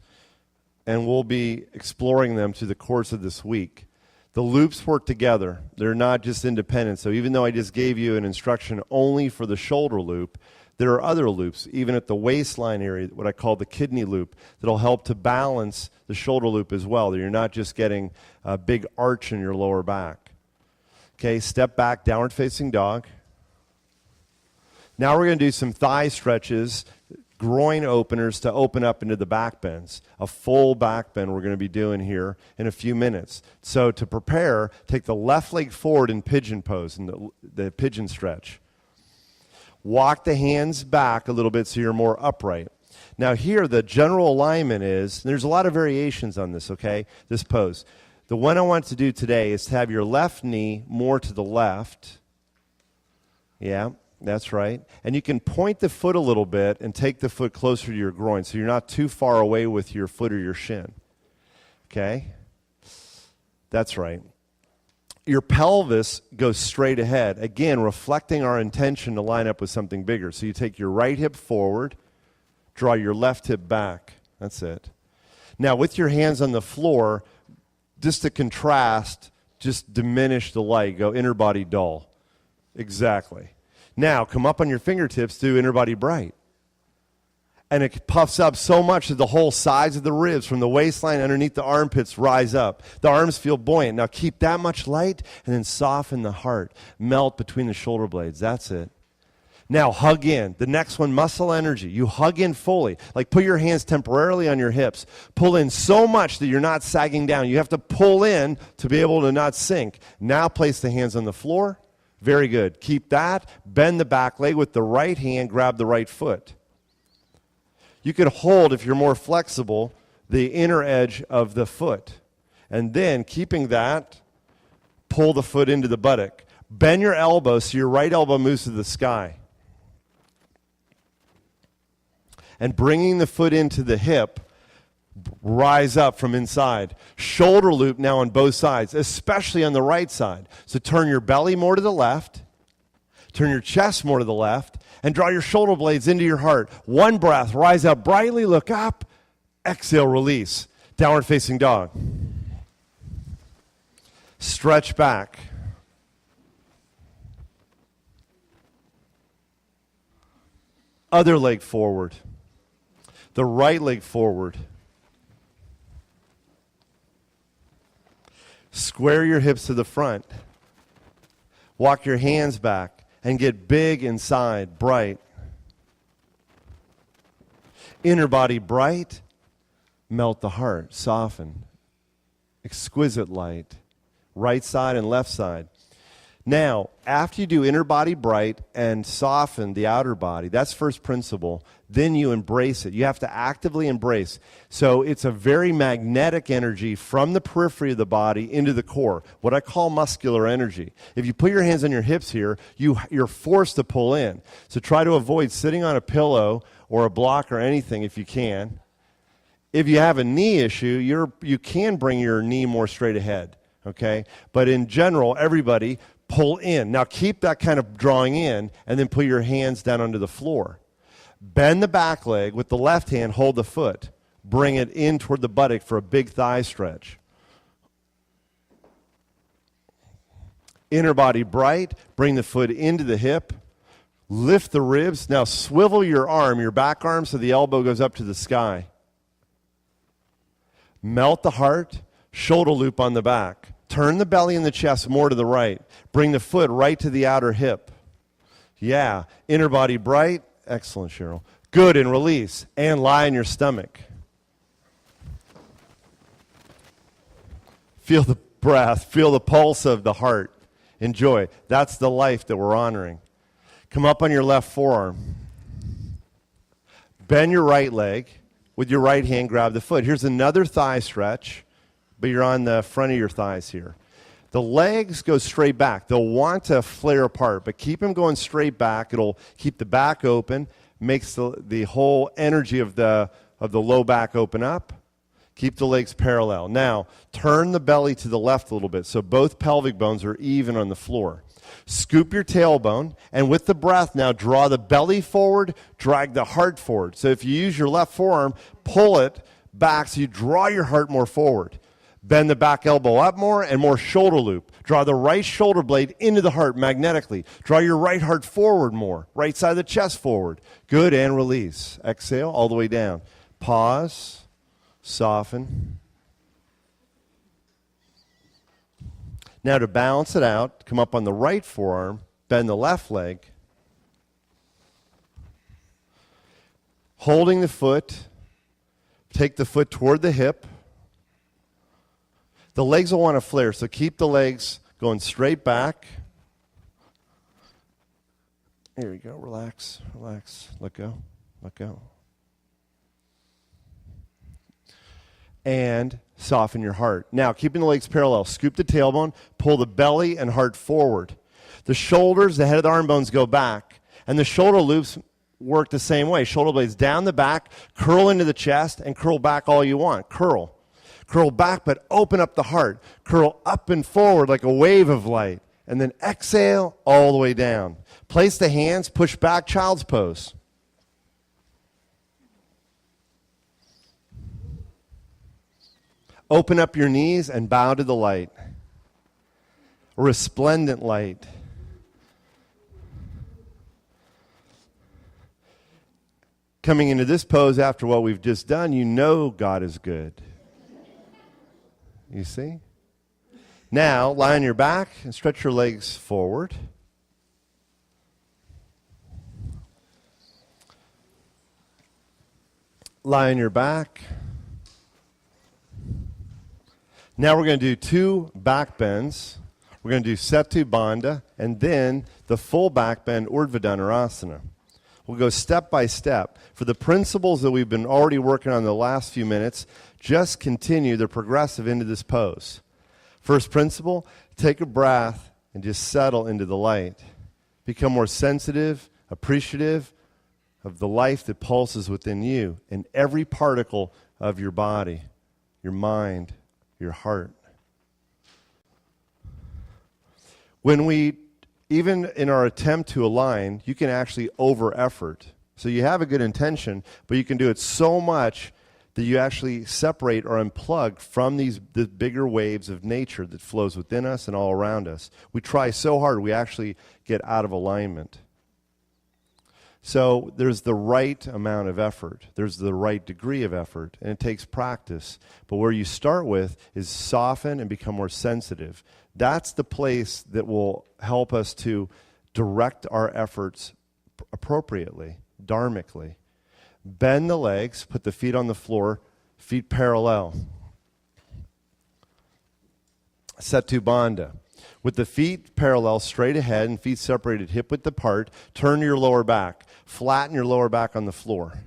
and we'll be exploring them through the course of this week. The loops work together. They're not just independent. So even though I just gave you an instruction only for the shoulder loop, there are other loops, even at the waistline area, what I call the kidney loop, that'll help to balance the shoulder loop as well. That you're not just getting a big arch in your lower back. Okay, step back, downward facing dog. Now we're going to do some thigh stretches, groin openers to open up into the back bends. A full back bend we're going to be doing here in a few minutes. So to prepare, take the left leg forward in pigeon pose, in the pigeon stretch. Walk the hands back a little bit so you're more upright. Now here the general alignment is, there's a lot of variations on this, okay, this pose. The one I want to do today is to have your left knee more to the left. Yeah. That's right. And you can point the foot a little bit and take the foot closer to your groin so you're not too far away with your foot or your shin. Okay? That's right. Your pelvis goes straight ahead. Again, reflecting our intention to line up with something bigger. So you take your right hip forward, draw your left hip back. That's it. Now, with your hands on the floor, just to contrast, just diminish the light. Go inner body dull. Exactly. Now, come up on your fingertips to inner body bright. And it puffs up so much that the whole sides of the ribs from the waistline underneath the armpits rise up. The arms feel buoyant. Now, keep that much light and then soften the heart. Melt between the shoulder blades. That's it. Now, hug in. The next one, muscle energy. You hug in fully. Like put your hands temporarily on your hips. Pull in so much that you're not sagging down. You have to pull in to be able to not sink. Now, place the hands on the floor. Very good. Keep that. Bend the back leg with the right hand. Grab the right foot. You could hold, if you're more flexible, the inner edge of the foot. And then, keeping that, pull the foot into the buttock. Bend your elbow so your right elbow moves to the sky. And bringing the foot into the hip, rise up from inside. Shoulder loop now on both sides, especially on the right side. So turn your belly more to the left, turn your chest more to the left, and draw your shoulder blades into your heart. One breath, rise up brightly, look up, exhale, release. Downward facing dog. Stretch back. Other leg forward. The right leg forward. Square your hips to the front. Walk your hands back and get big inside, bright. Inner body bright, melt the heart, soften. Exquisite light, right side and left side. Now, after you do inner body bright and soften the outer body, that's first principle, then you embrace it. You have to actively embrace. So it's a very magnetic energy from the periphery of the body into the core, what I call muscular energy. If you put your hands on your hips here, you're forced to pull in. So try to avoid sitting on a pillow or a block or anything if you can. If you have a knee issue, you can bring your knee more straight ahead, okay? But in general, everybody pull in. Now keep that kind of drawing in, and then put your hands down onto the floor. Bend the back leg with the left hand, hold the foot. Bring it in toward the buttock for a big thigh stretch. Inner body bright, bring the foot into the hip. Lift the ribs. Now swivel your arm, your back arm, so the elbow goes up to the sky. Melt the heart, shoulder loop on the back. Turn the belly and the chest more to the right. Bring the foot right to the outer hip. Yeah. Inner body bright. Excellent, Cheryl. Good, and release. And lie on your stomach. Feel the breath. Feel the pulse of the heart. Enjoy. That's the life that we're honoring. Come up on your left forearm. Bend your right leg. With your right hand, grab the foot. Here's another thigh stretch, but you're on the front of your thighs here. The legs go straight back. They'll want to flare apart, but keep them going straight back. It'll keep the back open, makes the whole energy of the low back open up. Keep the legs parallel. Now, turn the belly to the left a little bit so both pelvic bones are even on the floor. Scoop your tailbone, and with the breath now, draw the belly forward, drag the heart forward. So if you use your left forearm, pull it back so you draw your heart more forward. Bend the back elbow up more and more shoulder loop. Draw the right shoulder blade into the heart magnetically. Draw your right heart forward more. Right side of the chest forward. Good, and release. Exhale all the way down. Pause. Soften. Now to balance it out, come up on the right forearm, bend the left leg. Holding the foot, take the foot toward the hip. The legs will want to flare, so keep the legs going straight back. Here we go. Relax, relax. Let go, let go. And soften your heart. Now, keeping the legs parallel, scoop the tailbone, pull the belly and heart forward. The shoulders, the head of the arm bones go back, and the shoulder loops work the same way. Shoulder blades down the back, curl into the chest, and curl back all you want. Curl. Curl back, but open up the heart. Curl up and forward like a wave of light, and then exhale all the way down. Place the hands, push back, child's pose. Open up your knees and bow to the light. A resplendent light. Coming into this pose after what we've just done, you know God is good. You see? Now, lie on your back and stretch your legs forward. Lie on your back. Now we're going to do 2 back bends. We're going to do Setu Bandha, and then the full back bend, Urdhva Dhanurasana. We'll go step by step. For the principles that we've been already working on the last few minutes, just continue the progressive into this pose. First principle, take a breath and just settle into the light. Become more sensitive, appreciative of the life that pulses within you and every particle of your body, your mind, your heart. When we, even in our attempt to align, you can actually over-effort. So you have a good intention, but you can do it so much that you actually separate or unplug from the bigger waves of nature that flows within us and all around us. We try so hard, we actually get out of alignment. So there's the right amount of effort. There's the right degree of effort, and it takes practice. But where you start with is soften and become more sensitive. That's the place that will help us to direct our efforts appropriately, dharmically. Bend the legs, put the feet on the floor, feet parallel. Setu Bandha. With the feet parallel, straight ahead, and feet separated hip width apart, turn your lower back. Flatten your lower back on the floor.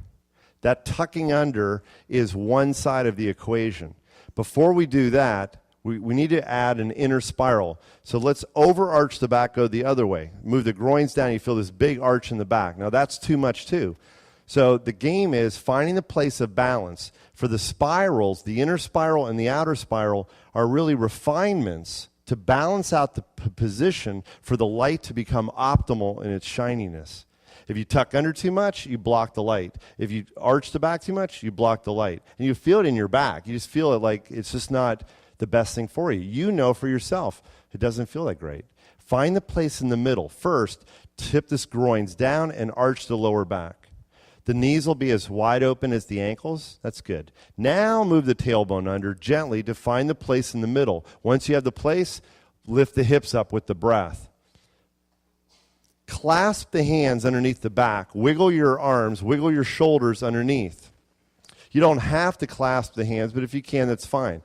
That tucking under is one side of the equation. Before we do that, we need to add an inner spiral. So let's overarch the back, go the other way. Move the groins down, you feel this big arch in the back. Now that's too much too. So the game is finding the place of balance. For the spirals, the inner spiral and the outer spiral are really refinements to balance out the position for the light to become optimal in its shininess. If you tuck under too much, you block the light. If you arch the back too much, you block the light. And you feel it in your back. You just feel it like it's just not the best thing for you. You know for yourself it doesn't feel that great. Find the place in the middle. First, tip the groins down and arch the lower back. The knees will be as wide open as the ankles. That's good. Now move the tailbone under gently to find the place in the middle. Once you have the place, lift the hips up with the breath. Clasp the hands underneath the back. Wiggle your arms. Wiggle your shoulders underneath. You don't have to clasp the hands, but if you can, that's fine.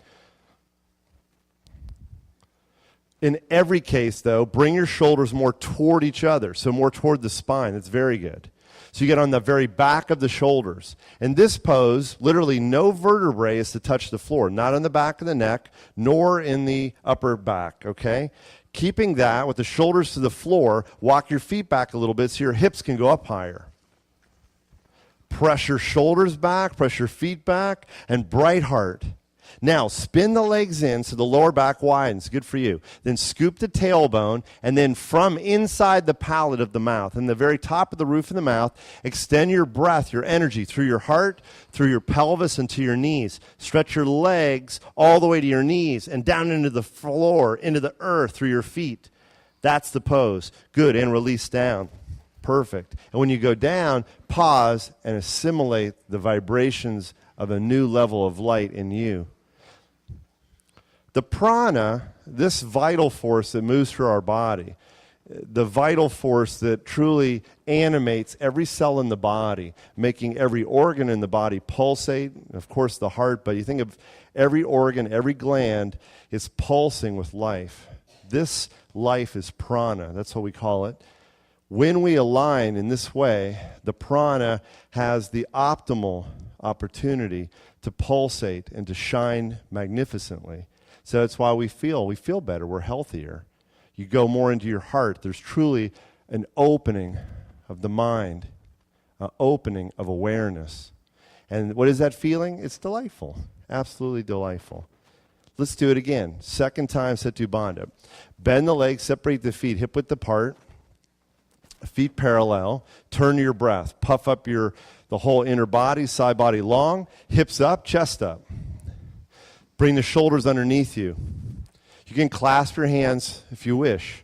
In every case, though, bring your shoulders more toward each other, so more toward the spine. That's very good. So you get on the very back of the shoulders. In this pose, literally no vertebrae is to touch the floor, not on the back of the neck, nor in the upper back, okay? Keeping that with the shoulders to the floor, walk your feet back a little bit so your hips can go up higher. Press your shoulders back, press your feet back, and bright heart. Now, spin the legs in so the lower back widens. Good for you. Then scoop the tailbone, and then from inside the palate of the mouth, in the very top of the roof of the mouth, extend your breath, your energy, through your heart, through your pelvis, and to your knees. Stretch your legs all the way to your knees and down into the floor, into the earth, through your feet. That's the pose. Good, and release down. Perfect. And when you go down, pause and assimilate the vibrations of a new level of light in you. The prana, this vital force that moves through our body, the vital force that truly animates every cell in the body, making every organ in the body pulsate, of course the heart, but you think of every organ, every gland is pulsing with life. This life is prana, that's what we call it. When we align in this way, the prana has the optimal opportunity to pulsate and to shine magnificently. So that's why we feel better, we're healthier. You go more into your heart. There's truly an opening of the mind, an opening of awareness. And what is that feeling? It's delightful, absolutely delightful. Let's do it again. Second time, Setu Bandha. Bend the legs, separate the feet, hip width apart, feet parallel. Turn your breath. Puff up the whole inner body, side body long, hips up, chest up. Bring the shoulders underneath you. You can clasp your hands if you wish.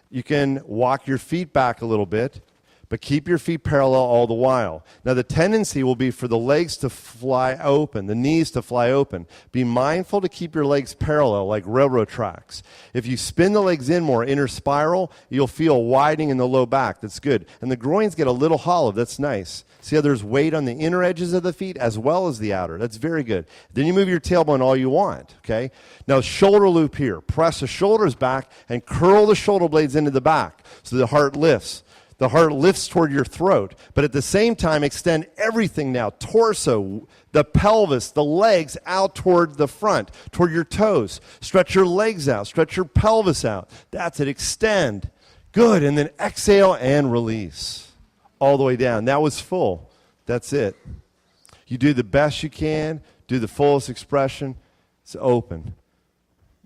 You can walk your feet back a little bit, but keep your feet parallel all the while. Now the tendency will be for the legs to fly open, the knees to fly open. Be mindful to keep your legs parallel like railroad tracks. If you spin the legs in more, inner spiral, you'll feel widening in the low back. That's good. And the groins get a little hollow. That's nice. See how there's weight on the inner edges of the feet as well as the outer. That's very good. Then you move your tailbone all you want, okay? Now shoulder loop here. Press the shoulders back and curl the shoulder blades into the back so the heart lifts. The heart lifts toward your throat. But at the same time, extend everything now. Torso, the pelvis, the legs out toward the front, toward your toes. Stretch your legs out. Stretch your pelvis out. That's it. Extend. Good. And then exhale and release. All the way down. That was full. That's it. You do the best you can. Do the fullest expression. It's open.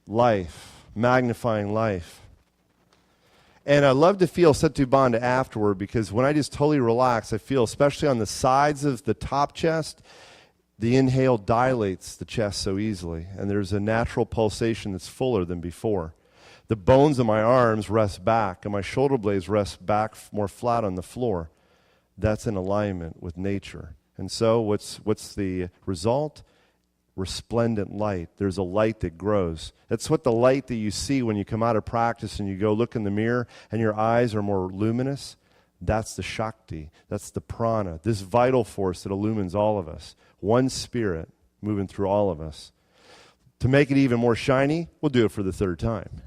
Life. Magnifying life. And I love to feel Setu Bandha afterward because when I just totally relax, I feel, especially on the sides of the top chest, the inhale dilates the chest so easily. And there's a natural pulsation that's fuller than before. The bones of my arms rest back and my shoulder blades rest back more flat on the floor. That's in alignment with nature. And so what's the result? Resplendent light. There's a light that grows. That's what the light that you see when you come out of practice and you go look in the mirror and your eyes are more luminous. That's the Shakti. That's the prana, this vital force that illumines all of us. One spirit moving through all of us. To make it even more shiny, we'll do it for the third time.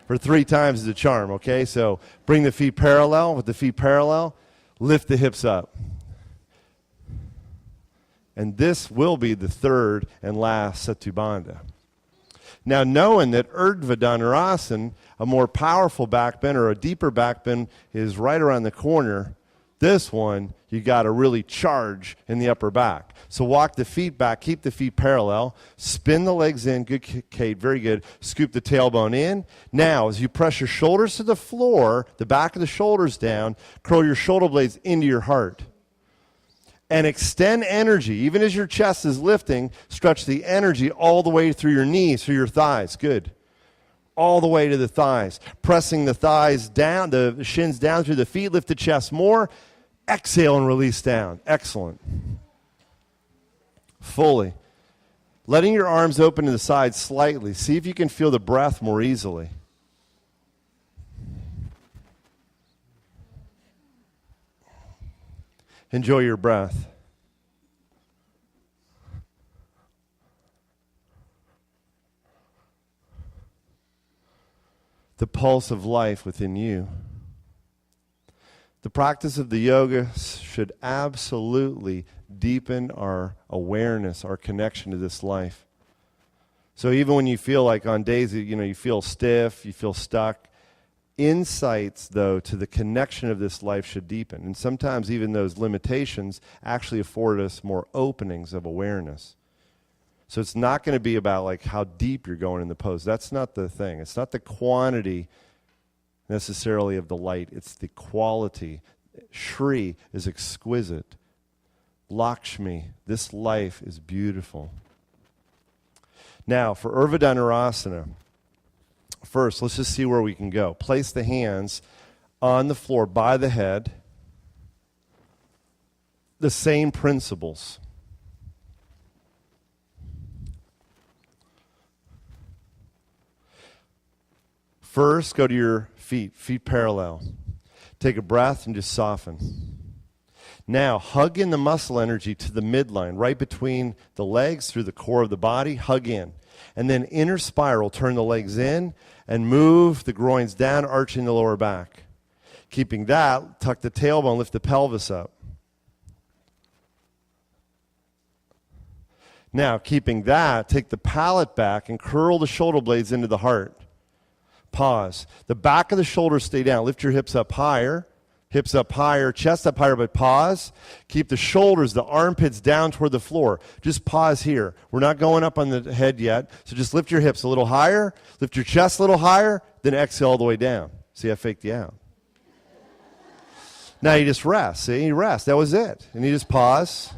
For 3 times is a charm, okay? So bring the feet parallel. With the feet parallel, lift the hips up. And this will be the third and last Setubandha. Now, knowing that Urdhva Dhanurasana, a more powerful back bend or a deeper back bend, is right around the corner, this one, you got to really charge in the upper back. So walk the feet back, keep the feet parallel, spin the legs in, good, Kate, very good. Scoop the tailbone in. Now, as you press your shoulders to the floor, the back of the shoulders down, curl your shoulder blades into your heart. And extend energy. Even as your chest is lifting, stretch the energy all the way through your knees, through your thighs. Good. All the way to the thighs. Pressing the thighs down, the shins down through the feet. Lift the chest more. Exhale and release down. Excellent. Fully. Letting your arms open to the sides slightly. See if you can feel the breath more easily. Enjoy your breath. The pulse of life within you. The practice of the yoga should absolutely deepen our awareness, our connection to this life. So even when you feel like on days that you feel stiff, you feel stuck, insights, though, to the connection of this life should deepen. And sometimes even those limitations actually afford us more openings of awareness. So it's not going to be about like how deep you're going in the pose. That's not the thing. It's not the quantity necessarily of the light. It's the quality. Shri is exquisite. Lakshmi, this life is beautiful. Now, for Urdhva Dhanurasana, first, let's just see where we can go. Place the hands on the floor by the head. The same principles. First, go to your feet parallel. Take a breath and just soften. Now, hug in the muscle energy to the midline, right between the legs, through the core of the body. Hug in. And then inner spiral, turn the legs in and move the groins down, arching the lower back. Keeping that, tuck the tailbone, lift the pelvis up. Now, keeping that, take the palate back and curl the shoulder blades into the heart. Pause. The back of the shoulders stay down. Lift your hips up higher, chest up higher, but pause. Keep the shoulders, the armpits down toward the floor. Just pause here. We're not going up on the head yet, so just lift your hips a little higher, lift your chest a little higher, then exhale all the way down. See, I faked you out. Now you just rest. See, you rest. That was it. And you just pause.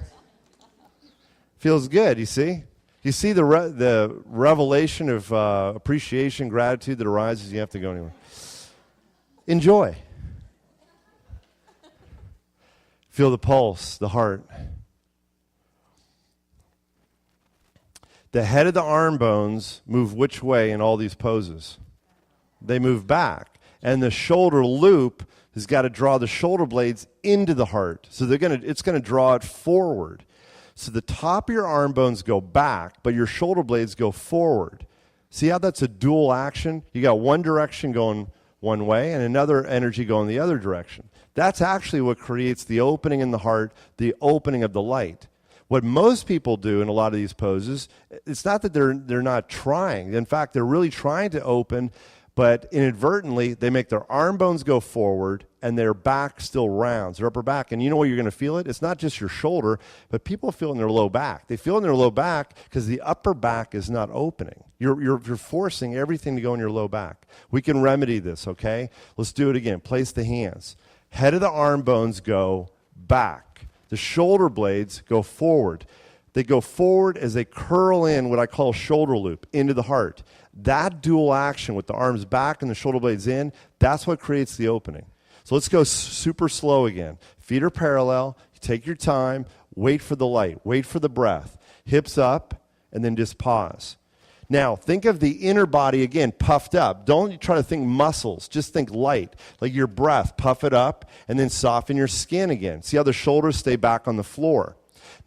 Feels good, you see? You see the revelation of appreciation, gratitude that arises? You have to go anywhere. Enjoy. Feel the pulse, the heart. The head of the arm bones move which way in all these poses? They move back. And the shoulder loop has got to draw the shoulder blades into the heart. So it's going to draw it forward. So the top of your arm bones go back, but your shoulder blades go forward. See how that's a dual action? You got one direction going one way and another energy going the other direction. That's actually what creates the opening in the heart, the opening of the light. What most people do in a lot of these poses, it's not that they're not trying. In fact, they're really trying to open, but inadvertently, they make their arm bones go forward and their back still rounds, their upper back. And you know where you're going to feel it? It's not just your shoulder, but people feel it in their low back. They feel it in their low back because the upper back is not opening. You're forcing everything to go in your low back. We can remedy this, okay? Let's do it again. Place the hands. Head of the arm bones go back. The shoulder blades go forward. They go forward as they curl in what I call shoulder loop into the heart. That dual action with the arms back and the shoulder blades in, that's what creates the opening. So let's go super slow again. Feet are parallel. You take your time. Wait for the light. Wait for the breath. Hips up, and then just pause. Now, think of the inner body, again, puffed up. Don't try to think muscles. Just think light, like your breath. Puff it up, and then soften your skin again. See how the shoulders stay back on the floor.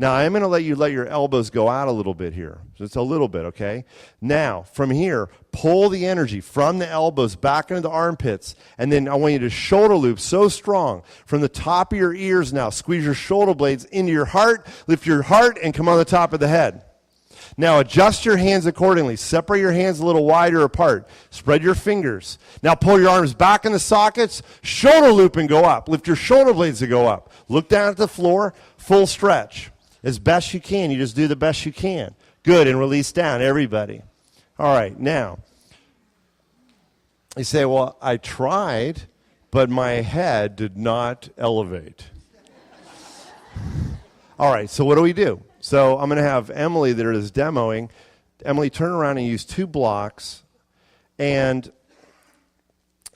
Now, I am going to let your elbows go out a little bit here. Just a little bit, okay? Now, from here, pull the energy from the elbows back into the armpits, and then I want you to shoulder loop so strong. From the top of your ears now, squeeze your shoulder blades into your heart, lift your heart, and come on the top of the head. Now, adjust your hands accordingly. Separate your hands a little wider apart. Spread your fingers. Now, pull your arms back in the sockets, shoulder loop and go up. Lift your shoulder blades to go up. Look down at the floor, full stretch. As best you can. You just do the best you can. Good, and release down, everybody. All right, now, you say, well, I tried, but my head did not elevate. All right, so what do we do? So I'm going to have Emily that is demoing. Emily, turn around and use 2 blocks. And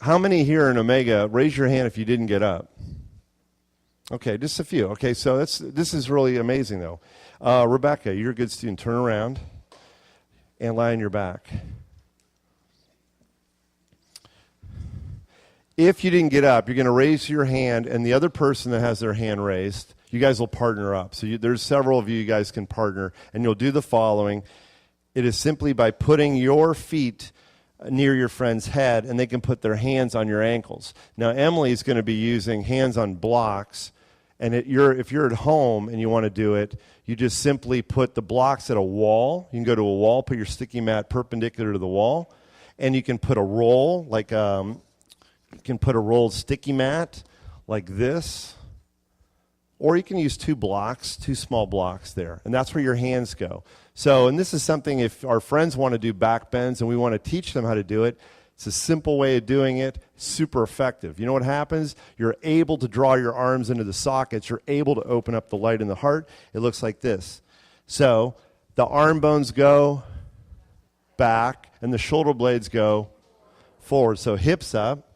how many here in Omega, raise your hand if you didn't get up? Okay, just a few. Okay, so this is really amazing, though. Rebecca, you're a good student. Turn around and lie on your back. If you didn't get up, you're going to raise your hand, and the other person that has their hand raised, you guys will partner up. So there's several of you guys can partner, and you'll do the following. It is simply by putting your feet near your friend's head, and they can put their hands on your ankles. Now, Emily's going to be using hands on blocks, and if you're at home and you want to do it, you just simply put the blocks at a wall. You can go to a wall, put your sticky mat perpendicular to the wall, and you can put a roll, you can put a rolled sticky mat like this, or you can use 2 blocks, 2 small blocks there, and that's where your hands go. So, and this is something if our friends want to do back bends and we want to teach them how to do it, it's a simple way of doing it, super effective. You know what happens? You're able to draw your arms into the sockets. You're able to open up the light in the heart. It looks like this. So the arm bones go back and the shoulder blades go forward. So hips up.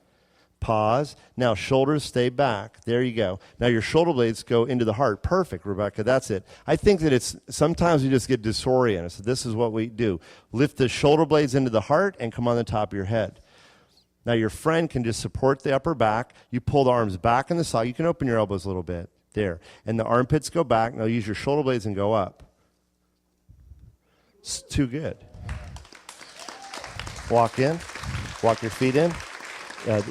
Pause. Now shoulders stay back. There you go. Now your shoulder blades go into the heart. Perfect, Rebecca. That's it. I think that sometimes we just get disoriented. So this is what we do. Lift the shoulder blades into the heart and come on the top of your head. Now your friend can just support the upper back. You pull the arms back in the socket. You can open your elbows a little bit. There. And the armpits go back. Now use your shoulder blades and go up. It's too good. Walk in. Walk your feet in.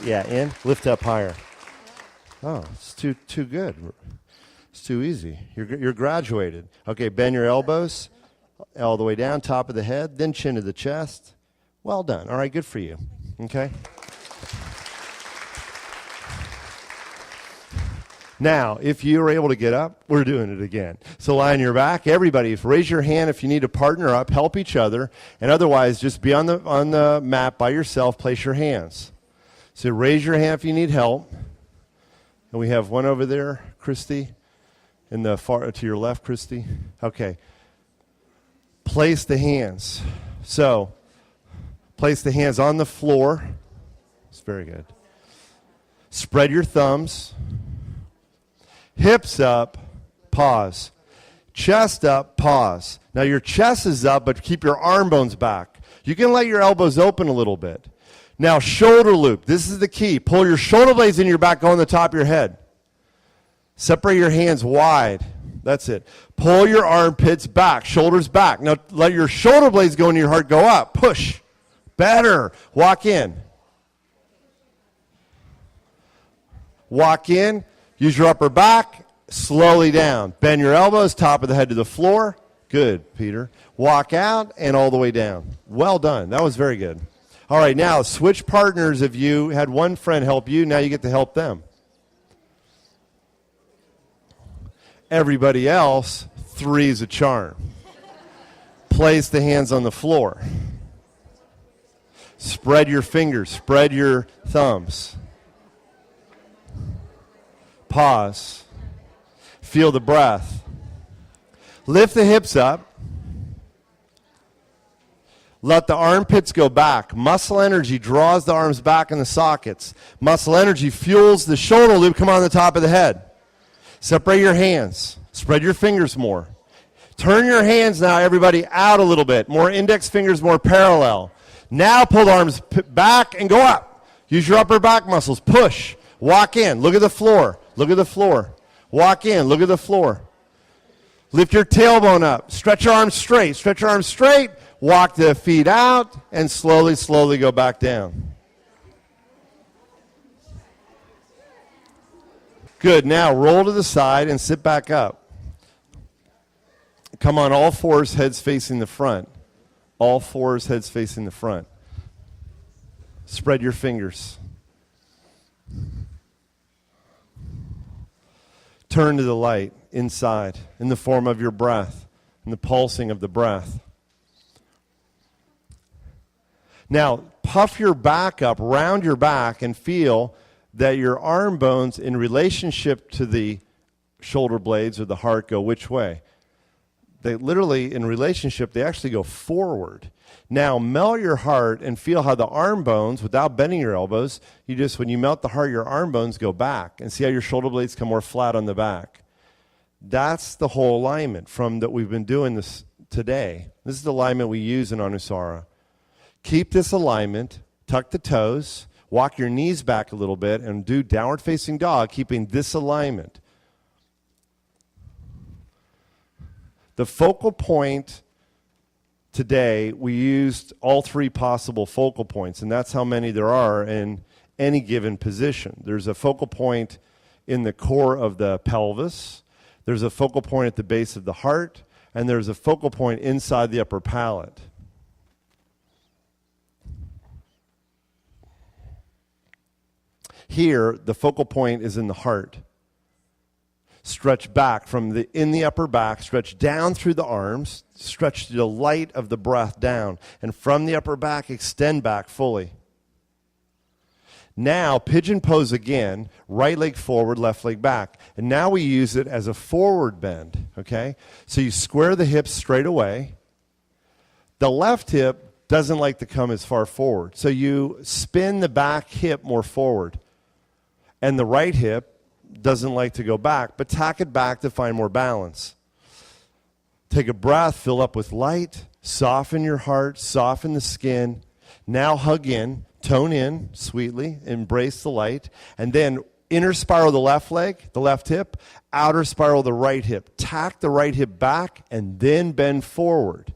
In. Lift up higher. Oh, it's too good. It's too easy. You're graduated. Okay, bend your elbows all the way down, top of the head, then chin to the chest. Well done. All right, good for you. Okay? Now, if you are able to get up, we're doing it again. So lie on your back. Everybody, raise your hand if you need to partner up, help each other, and otherwise just be on the mat by yourself, place your hands. So raise your hand if you need help. And we have one over there, Christy, in the far to your left, Christy. Okay. Place the hands. So place the hands on the floor. It's very good. Spread your thumbs. Hips up. Pause. Chest up. Pause. Now your chest is up, but keep your arm bones back. You can let your elbows open a little bit. Now, shoulder loop. This is the key. Pull your shoulder blades in your back, go on the top of your head. Separate your hands wide. That's it. Pull your armpits back, shoulders back. Now, let your shoulder blades go into your heart, go up. Push. Better. Walk in. Walk in. Use your upper back. Slowly down. Bend your elbows, top of the head to the floor. Good, Peter. Walk out and all the way down. Well done. That was very good. All right, now switch partners. If you had one friend help you, now you get to help them. Everybody else, 3 is a charm. Place the hands on the floor. Spread your fingers, spread your thumbs. Pause. Feel the breath. Lift the hips up. Let the armpits go back. Muscle energy draws the arms back in the sockets. Muscle energy fuels the shoulder loop. Come on the top of the head. Separate your hands. Spread your fingers more. Turn your hands now, everybody, out a little bit. More index fingers, more parallel. Now pull the arms back and go up. Use your upper back muscles. Push. Walk in. Look at the floor. Look at the floor. Walk in. Look at the floor. Lift your tailbone up. Stretch your arms straight. Stretch your arms straight. Walk the feet out and slowly, slowly go back down. Good. Now roll to the side and sit back up. Come on all fours, heads facing the front. All fours, heads facing the front. Spread your fingers. Turn to the light inside in the form of your breath, in the pulsing of the breath. Now, puff your back up, round your back, and feel that your arm bones in relationship to the shoulder blades or the heart go which way? They literally, in relationship, they actually go forward. Now, melt your heart and feel how the arm bones, without bending your elbows, when you melt the heart, your arm bones go back. And see how your shoulder blades come more flat on the back. That's the whole alignment from that we've been doing this today. This is the alignment we use in Anusara. Keep this alignment, tuck the toes, walk your knees back a little bit, and do downward facing dog, keeping this alignment. The focal point today, we used all three possible focal points, and that's how many there are in any given position. There's a focal point in the core of the pelvis, there's a focal point at the base of the heart, and there's a focal point inside the upper palate. Here, the focal point is in the heart. Stretch back from in the upper back, stretch down through the arms, stretch the light of the breath down, and from the upper back, extend back fully. Now, pigeon pose again, right leg forward, left leg back. And now we use it as a forward bend, okay? So you square the hips straight away. The left hip doesn't like to come as far forward, so you spin the back hip more forward. And the right hip doesn't like to go back, but tack it back to find more balance. Take a breath, fill up with light, soften your heart, soften the skin. Now hug in, tone in sweetly, embrace the light, and then inner spiral the left leg, the left hip, outer spiral the right hip. Tack the right hip back and then bend forward.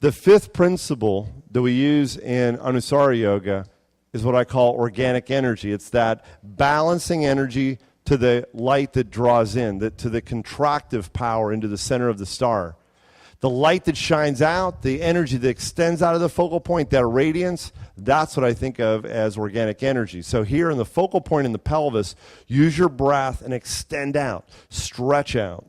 The fifth principle that we use in Anusara Yoga is what I call organic energy. It's that balancing energy to the light that draws in, to the contractive power into the center of the star. The light that shines out, the energy that extends out of the focal point, that radiance, that's what I think of as organic energy. So here in the focal point in the pelvis, use your breath and extend out, stretch out.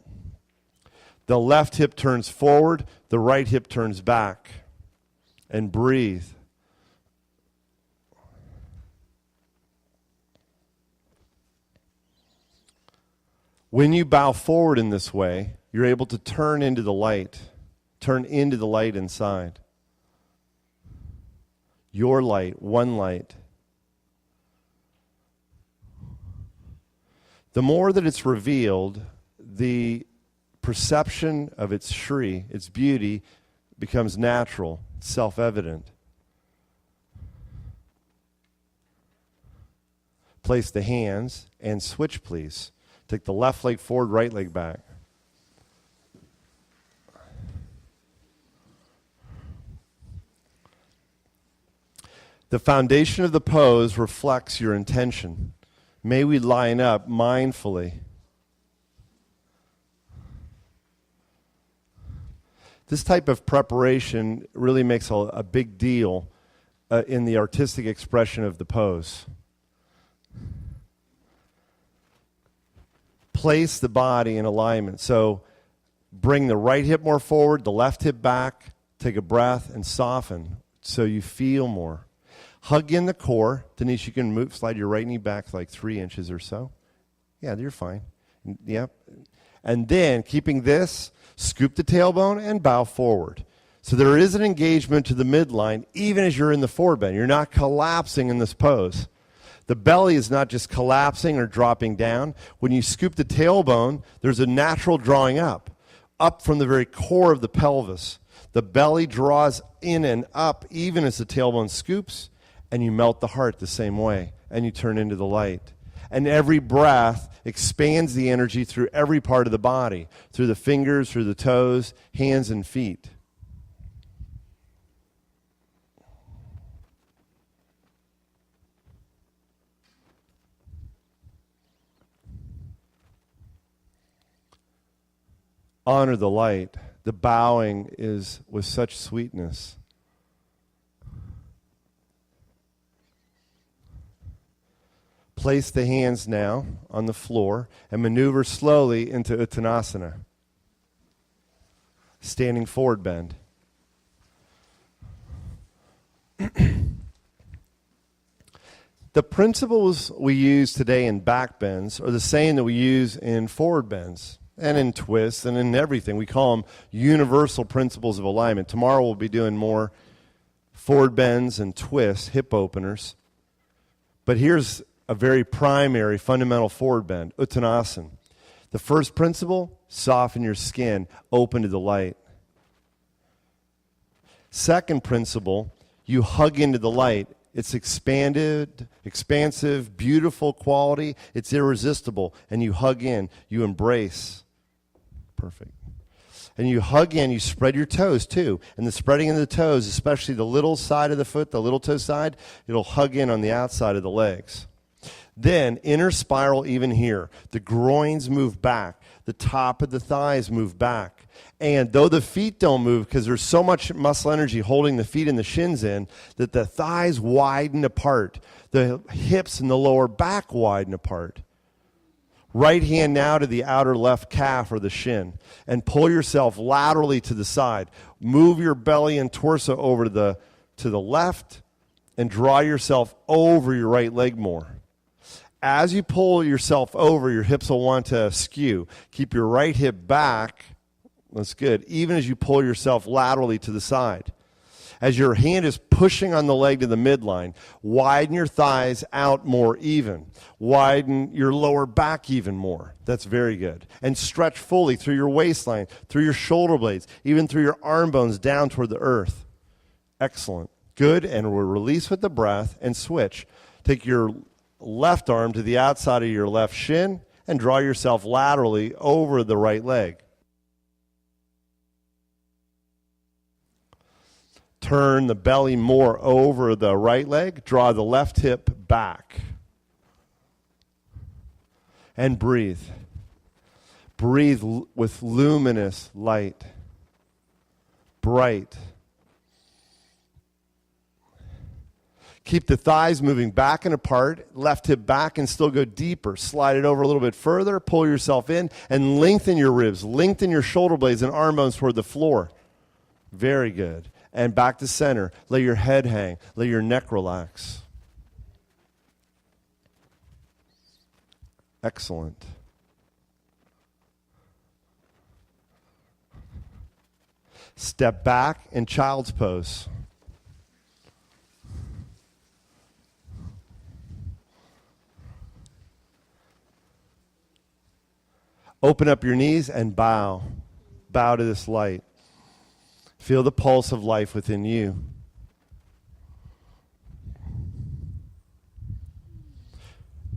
The left hip turns forward, the right hip turns back. And breathe. When you bow forward in this way, you're able to turn into the light inside. Your light, one light. The more that it's revealed, the perception of its Shri, its beauty, becomes natural, self-evident. Place the hands and switch, please. Take the left leg forward, right leg back. The foundation of the pose reflects your intention. May we line up mindfully. This type of preparation really makes a big deal in the artistic expression of the pose. Place the body in alignment. So bring the right hip more forward, the left hip back, take a breath and soften so you feel more. Hug in the core. Denise, you can slide your right knee back like 3 inches or so. Yeah, you're fine. Yep. And then, keeping this, scoop the tailbone and bow forward. So there is an engagement to the midline even as you're in the forward bend. You're not collapsing in this pose. The belly is not just collapsing or dropping down. When you scoop the tailbone, there's a natural drawing up from the very core of the pelvis. The belly draws in and up even as the tailbone scoops, and you melt the heart the same way, and you turn into the light. And every breath expands the energy through every part of the body, through the fingers, through the toes, hands, and feet. Honor the light. The bowing is with such sweetness. Place the hands now on the floor and maneuver slowly into Uttanasana. Standing forward bend. The principles we use today in back bends are the same that we use in forward bends and in twists and in everything. We call them universal principles of alignment. Tomorrow we'll be doing more forward bends and twists, hip openers. But here's a very primary, fundamental forward bend, Uttanasana. The first principle, soften your skin, open to the light. Second principle, you hug into the light. It's expanded, expansive, beautiful quality. It's irresistible. And you hug in, you embrace. Perfect. And you hug in, you spread your toes too. And the spreading of the toes, especially the little side of the foot, the little toe side, it'll hug in on the outside of the legs. Then, inner spiral even here. The groins move back. The top of the thighs move back. And though the feet don't move because there's so much muscle energy holding the feet and the shins in, that the thighs widen apart. The hips and the lower back widen apart. Right hand now to the outer left calf or the shin. And pull yourself laterally to the side. Move your belly and torso over to the left and draw yourself over your right leg more. As you pull yourself over, your hips will want to skew. Keep your right hip back. That's good. Even as you pull yourself laterally to the side. As your hand is pushing on the leg to the midline, widen your thighs out more even. Widen your lower back even more. That's very good. And stretch fully through your waistline, through your shoulder blades, even through your arm bones down toward the earth. Excellent. Good. And we'll release with the breath and switch. Take your left arm to the outside of your left shin and draw yourself laterally over the right leg. Turn the belly more over the right leg. Draw the left hip back. And breathe. Breathe with luminous light. Bright. Keep the thighs moving back and apart, left hip back, and still go deeper. Slide it over a little bit further, pull yourself in, and lengthen your ribs. Lengthen your shoulder blades and arm bones toward the floor. Very good. And back to center. Let your head hang. Let your neck relax. Excellent. Step back in child's pose. Open up your knees and bow. Bow to this light. Feel the pulse of life within you.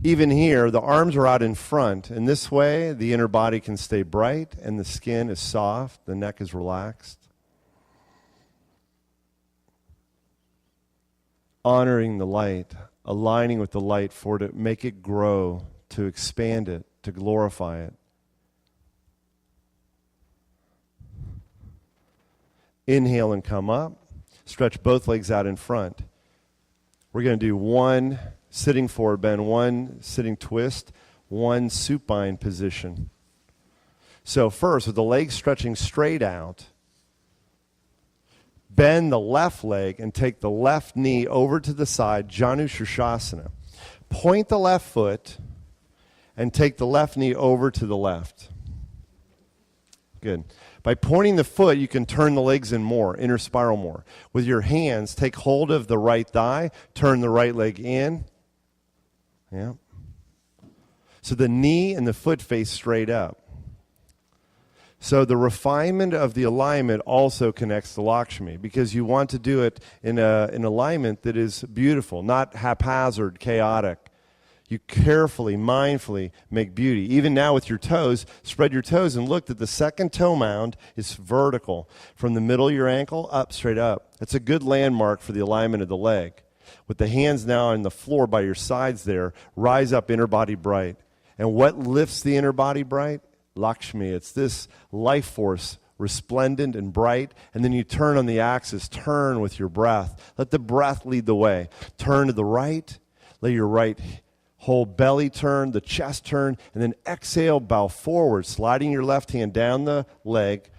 Even here, the arms are out in front. And this way, the inner body can stay bright and the skin is soft, the neck is relaxed. Honoring the light, aligning with the light for to make it grow, to expand it, to glorify it. Inhale and come up. Stretch both legs out in front. We're going to do one sitting forward bend, one sitting twist, one supine position. So first, with the legs stretching straight out, bend the left leg and take the left knee over to the side, Janu Shirshasana. Point the left foot and take the left knee over to the left. Good. By pointing the foot, you can turn the legs in more, inner spiral more. With your hands, take hold of the right thigh, turn the right leg in, Yeah. So the knee and the foot face straight up. So the refinement of the alignment also connects to Lakshmi, because you want to do it in an alignment that is beautiful, not haphazard, chaotic. You carefully, mindfully make beauty. Even now with your toes, spread your toes and look that the second toe mound is vertical. From the middle of your ankle, up, straight up. That's a good landmark for the alignment of the leg. With the hands now on the floor by your sides there, rise up, inner body bright. And what lifts the inner body bright? Lakshmi. It's this life force, resplendent and bright. And then you turn on the axis. Turn with your breath. Let the breath lead the way. Turn to the right. Let your right whole belly turn, the chest turn, and then exhale, bow forward, sliding your left hand down the leg,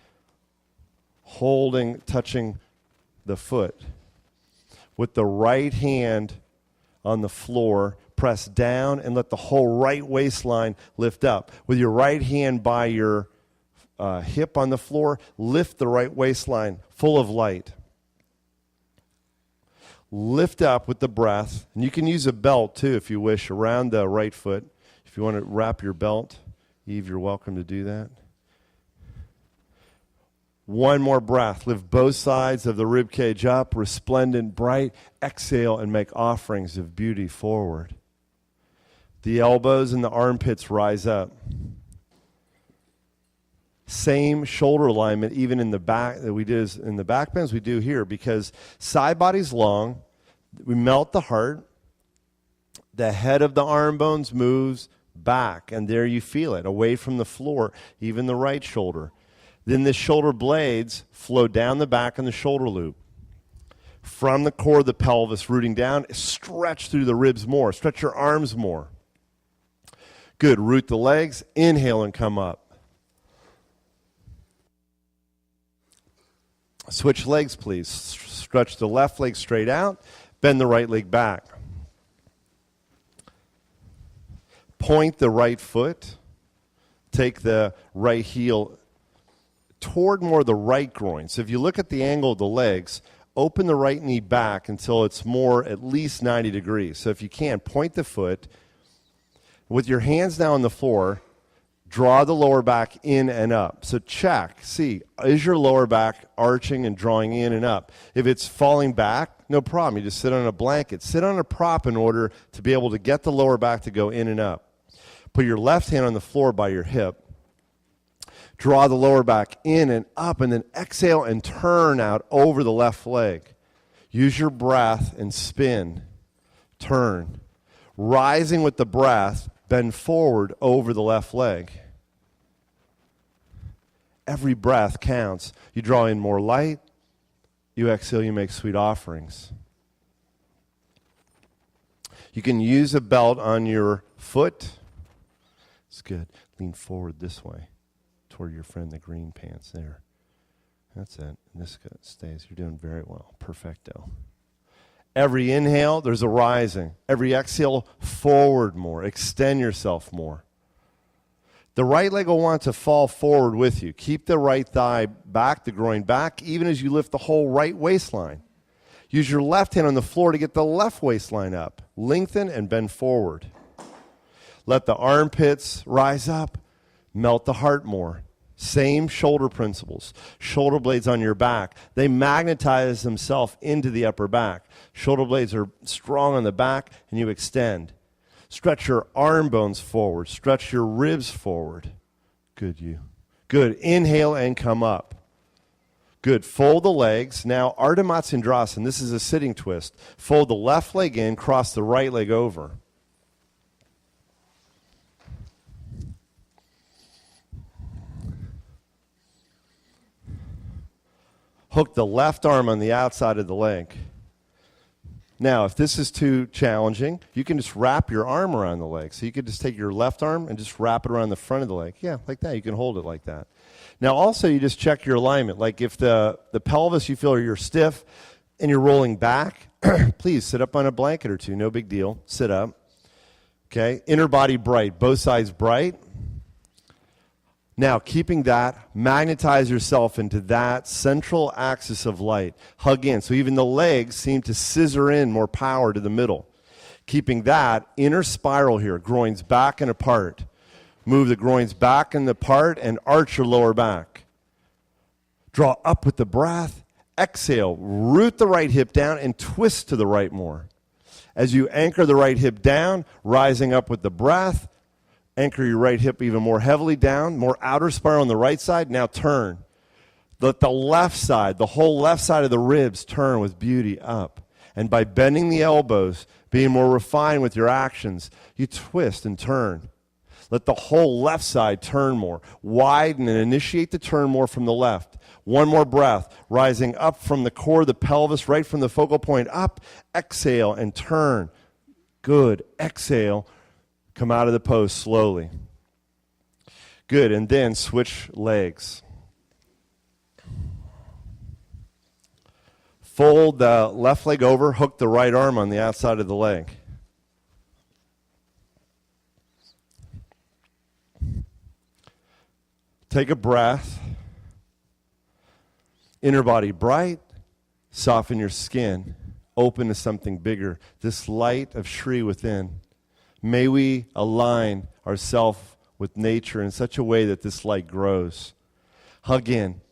holding, touching the foot. With the right hand on the floor, press down and let the whole right waistline lift up. With your right hand by your hip on the floor, lift the right waistline full of light. Lift up with the breath. And you can use a belt too if you wish around the right foot. If you want to wrap your belt, Eve, you're welcome to do that. One more breath. Lift both sides of the rib cage up, resplendent, bright. Exhale and make offerings of beauty forward. The elbows and the armpits rise up. Same shoulder alignment even in the back that we did in the back bends we do here, because side body's long. We melt the heart. The head of the arm bones moves back, and there you feel it, away from the floor, even the right shoulder. Then the shoulder blades flow down the back and the shoulder loop. From the core of the pelvis, rooting down, stretch through the ribs more. Stretch your arms more. Good. Root the legs. Inhale and come up. Switch legs, please. Stretch the left leg straight out. Bend the right leg back. Point the right foot. Take the right heel toward more the right groin. So if you look at the angle of the legs, open the right knee back until it's more at least 90 degrees. So if you can, point the foot. With your hands now on the floor, draw the lower back in and up. So check. See, is your lower back arching and drawing in and up? If it's falling back, no problem. You just sit on a blanket. Sit on a prop in order to be able to get the lower back to go in and up. Put your left hand on the floor by your hip. Draw the lower back in and up, and then exhale and turn out over the left leg. Use your breath and spin. Turn. Rising with the breath, bend forward over the left leg. Every breath counts. You draw in more light. You exhale, you make sweet offerings. You can use a belt on your foot. It's good. Lean forward this way toward your friend, the green pants there. That's it. And this stays. You're doing very well. Perfecto. Every inhale, there's a rising. Every exhale, forward more. Extend yourself more. The right leg will want to fall forward with you. Keep the right thigh back, the groin back, even as you lift the whole right waistline. Use your left hand on the floor to get the left waistline up. Lengthen and bend forward. Let the armpits rise up. Melt the heart more. Same shoulder principles. Shoulder blades on your back. They magnetize themselves into the upper back. Shoulder blades are strong on the back, and you extend. Stretch your arm bones forward. Stretch your ribs forward. Good, you. Good. Inhale and come up. Good. Fold the legs. Now, Ardha Matsyendrasana. This is a sitting twist. Fold the left leg in, cross the right leg over. Hook the left arm on the outside of the leg. Now, if this is too challenging, you can just wrap your arm around the leg. So you could just take your left arm and just wrap it around the front of the leg. Yeah, like that. You can hold it like that. Now, also, you just check your alignment. Like if the pelvis you feel you're stiff and you're rolling back, please sit up on a blanket or two. No big deal. Sit up. Okay. Inner body bright. Both sides bright. Now, keeping that, magnetize yourself into that central axis of light. Hug in. So even the legs seem to scissor in more power to the middle. Keeping that inner spiral here, groins back and apart. Move the groins back and apart and arch your lower back. Draw up with the breath. Exhale, root the right hip down and twist to the right more. As you anchor the right hip down, rising up with the breath, anchor your right hip even more heavily down, more outer spiral on the right side. Now turn. Let the left side, the whole left side of the ribs turn with beauty up. And by bending the elbows, being more refined with your actions, you twist and turn. Let the whole left side turn more. Widen and initiate the turn more from the left. One more breath, rising up from the core of the pelvis, right from the focal point up. Exhale and turn. Good. Exhale. Come out of the pose slowly. Good. And then switch legs. Fold the left leg over, hook the right arm on the outside of the leg. Take a breath. Inner body bright. Soften your skin. Open to something bigger. This light of Shri within. May we align ourselves with nature in such a way that this light grows. Hug in.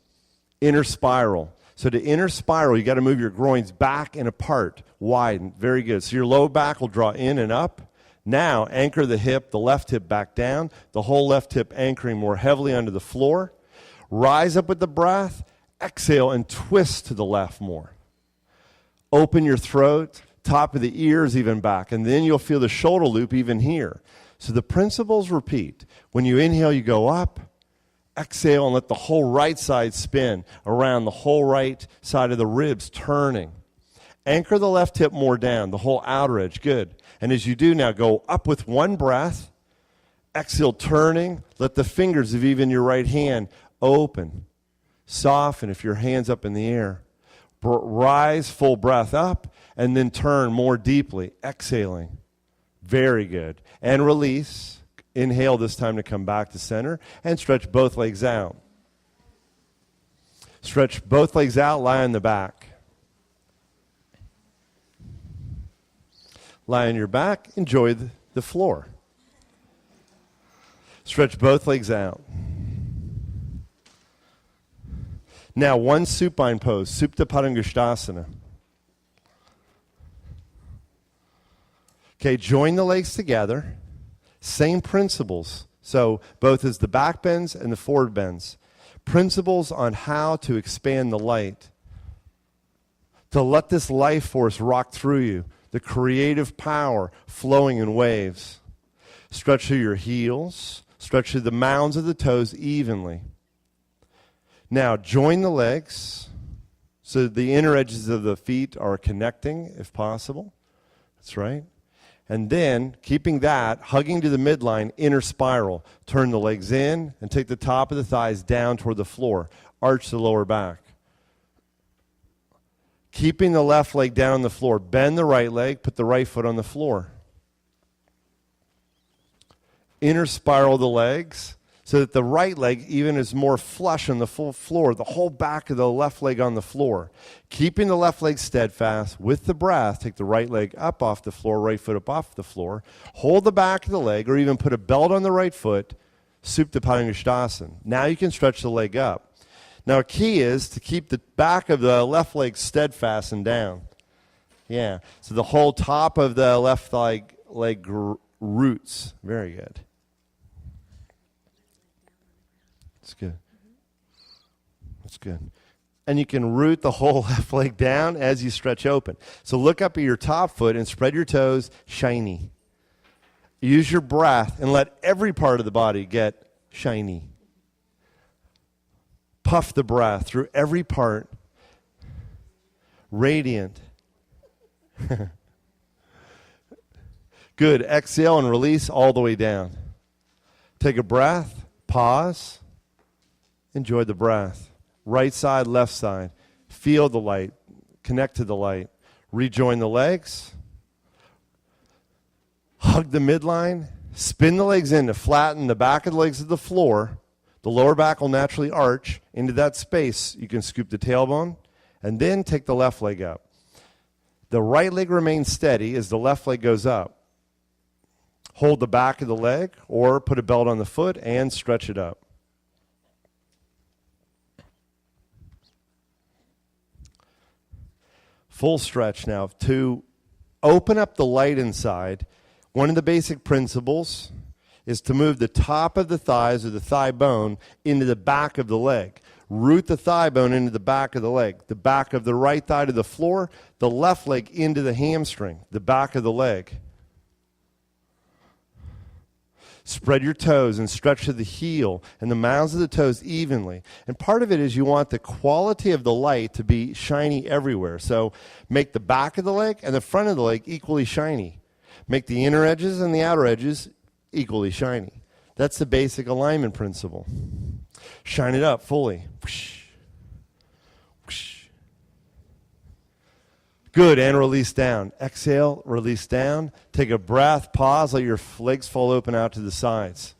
Inner spiral. So to inner spiral, you got to move your groins back and apart, widen. Very good. So your low back will draw in and up. Now anchor the hip, the left hip back down, the whole left hip anchoring more heavily under the floor. Rise up with the breath. Exhale and twist to the left more. Open your throat, top of the ears even back, and then you'll feel the shoulder loop even here. So the principles repeat. When you inhale, you go up. Exhale and let the whole right side spin around the whole right side of the ribs, turning. Anchor the left hip more down, the whole outer edge. Good. And as you do now, go up with one breath. Exhale, turning. Let the fingers of even your right hand open. Soften if your hand's up in the air. Rise, full breath up, and then turn more deeply, exhaling. Very good. And release. Inhale this time to come back to center and stretch both legs out. Stretch both legs out, lie on the back. Lie on your back, enjoy the floor. Stretch both legs out. Now one supine pose, Supta Padangusthasana. Okay, join the legs together. Same principles. So both as the back bends and the forward bends. Principles on how to expand the light. To let this life force rock through you. The creative power flowing in waves. Stretch through your heels. Stretch through the mounds of the toes evenly. Now join the legs so the inner edges of the feet are connecting if possible. That's right. And then, keeping that, hugging to the midline, inner spiral. Turn the legs in and take the top of the thighs down toward the floor. Arch the lower back. Keeping the left leg down on the floor. Bend the right leg, put the right foot on the floor. Inner spiral the legs so that the right leg even is more flush on the full floor, the whole back of the left leg on the floor. Keeping the left leg steadfast with the breath, take the right leg up off the floor, right foot up off the floor. Hold the back of the leg or even put a belt on the right foot, Supta Padangusthasana. Now you can stretch the leg up. Now a key is to keep the back of the left leg steadfast and down. Yeah, so the whole top of the left leg roots. Very good. That's good. That's good. And you can root the whole left leg down as you stretch open. So look up at your top foot and spread your toes shiny. Use your breath and let every part of the body get shiny. Puff the breath through every part. Radiant. Good. Exhale and release all the way down. Take a breath. Pause. Enjoy the breath. Right side, left side. Feel the light. Connect to the light. Rejoin the legs. Hug the midline. Spin the legs in to flatten the back of the legs to the floor. The lower back will naturally arch into that space. You can scoop the tailbone and then take the left leg up. The right leg remains steady as the left leg goes up. Hold the back of the leg or put a belt on the foot and stretch it up. Full stretch now. To open up the light inside, one of the basic principles is to move the top of the thighs or the thigh bone into the back of the leg. Root the thigh bone into the back of the leg. The back of the right thigh to the floor, the left leg into the hamstring, the back of the leg. Spread your toes and stretch to the heel and the mounds of the toes evenly. And part of it is you want the quality of the light to be shiny everywhere. So make the back of the leg and the front of the leg equally shiny. Make the inner edges and the outer edges equally shiny. That's the basic alignment principle. Shine it up fully. Whoosh. Whoosh. Good, and release down. Exhale, release down. Take a breath, pause, let your legs fall open out to the sides.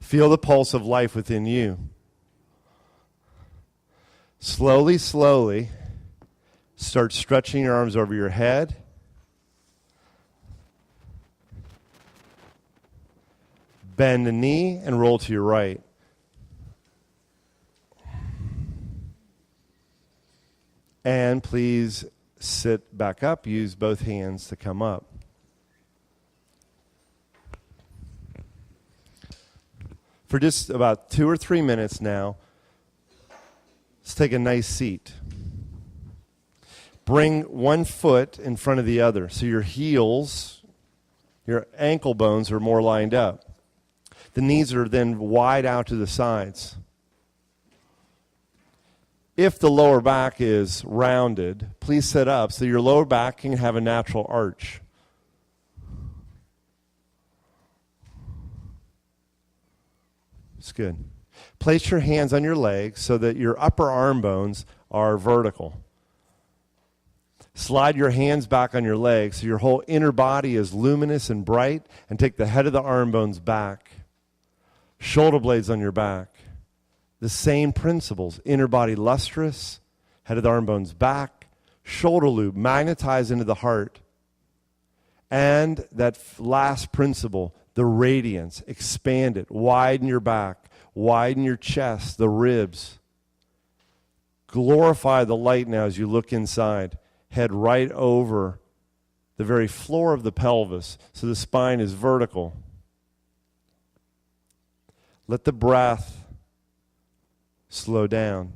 Feel the pulse of life within you. Slowly, slowly, start stretching your arms over your head. Bend the knee and roll to your right. And please sit back up. Use both hands to come up. For just about 2 or 3 minutes now, let's take a nice seat. Bring one foot in front of the other so your heels, your ankle bones are more lined up. The knees are then wide out to the sides. If the lower back is rounded, please sit up so your lower back can have a natural arch. It's good. Place your hands on your legs so that your upper arm bones are vertical. Slide your hands back on your legs so your whole inner body is luminous and bright, and take the head of the arm bones back. Shoulder blades on your back. The same principles. Inner body lustrous, head of the arm bones back, shoulder loop magnetized into the heart. And that last principle, the radiance, expand it, widen your back, widen your chest, the ribs. Glorify the light now as you look inside. Head right over the very floor of the pelvis so the spine is vertical. Let the breath slow down.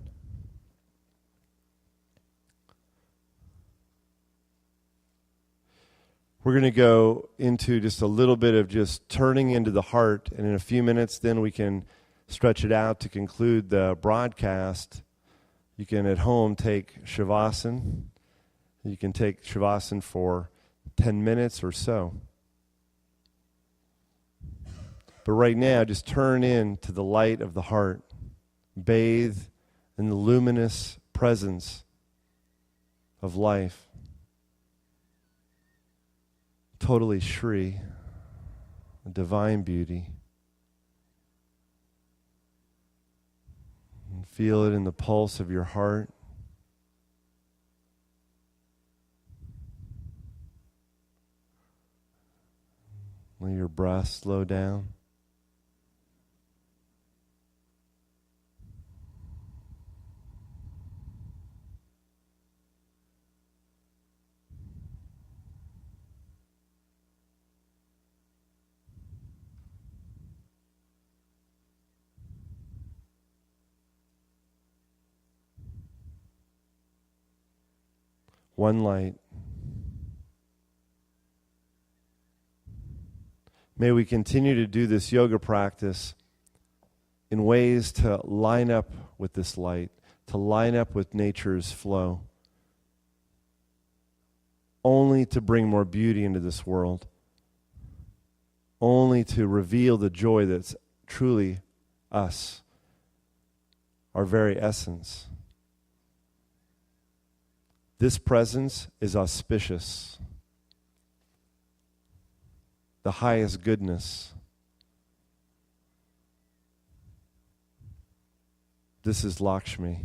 We're going to go into just a little bit of just turning into the heart, and in a few minutes then we can stretch it out to conclude the broadcast. You can at home take Shavasana. You can take Shavasana for 10 minutes or so. But right now, just turn into the light of the heart. Bathe in the luminous presence of life. Totally Shri, a divine beauty. And feel it in the pulse of your heart. Let your breath slow down. One light. May we continue to do this yoga practice in ways to line up with this light, to line up with nature's flow, only to bring more beauty into this world, only to reveal the joy that's truly us, our very essence. This presence is auspicious, the highest goodness. This is Lakshmi.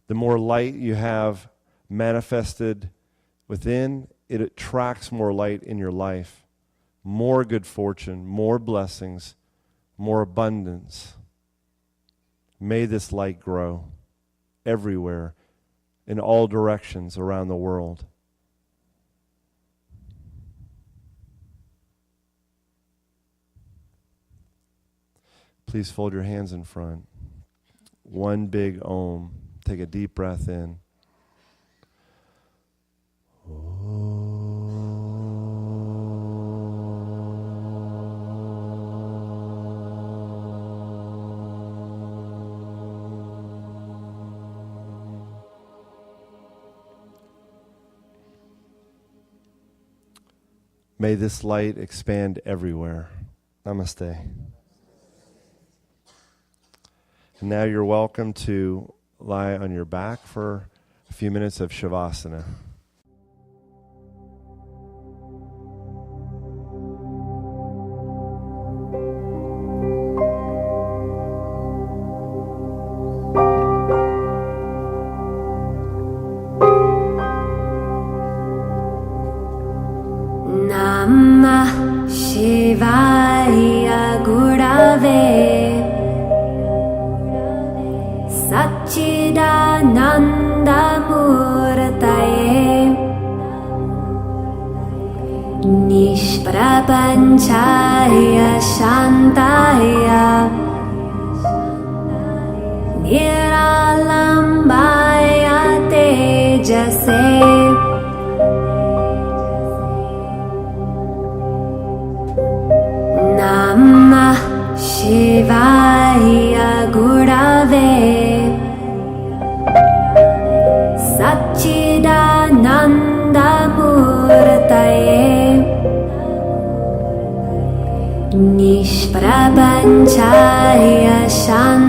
The more light you have manifested within, it attracts more light in your life, more good fortune, more blessings, more abundance. May this light grow everywhere, in all directions around the world. Please fold your hands in front. One big Om. Take a deep breath in. May this light expand everywhere. Namaste. And now you're welcome to lie on your back for a few minutes of Shavasana. Namah Shivaya Gurave Satchidananda Murtaye Nishprapanchaya Shantaya Niralambaya Tejase Namah Shivaya Gurave Satchidananda Murtaye Nishprapanchaya Shantaya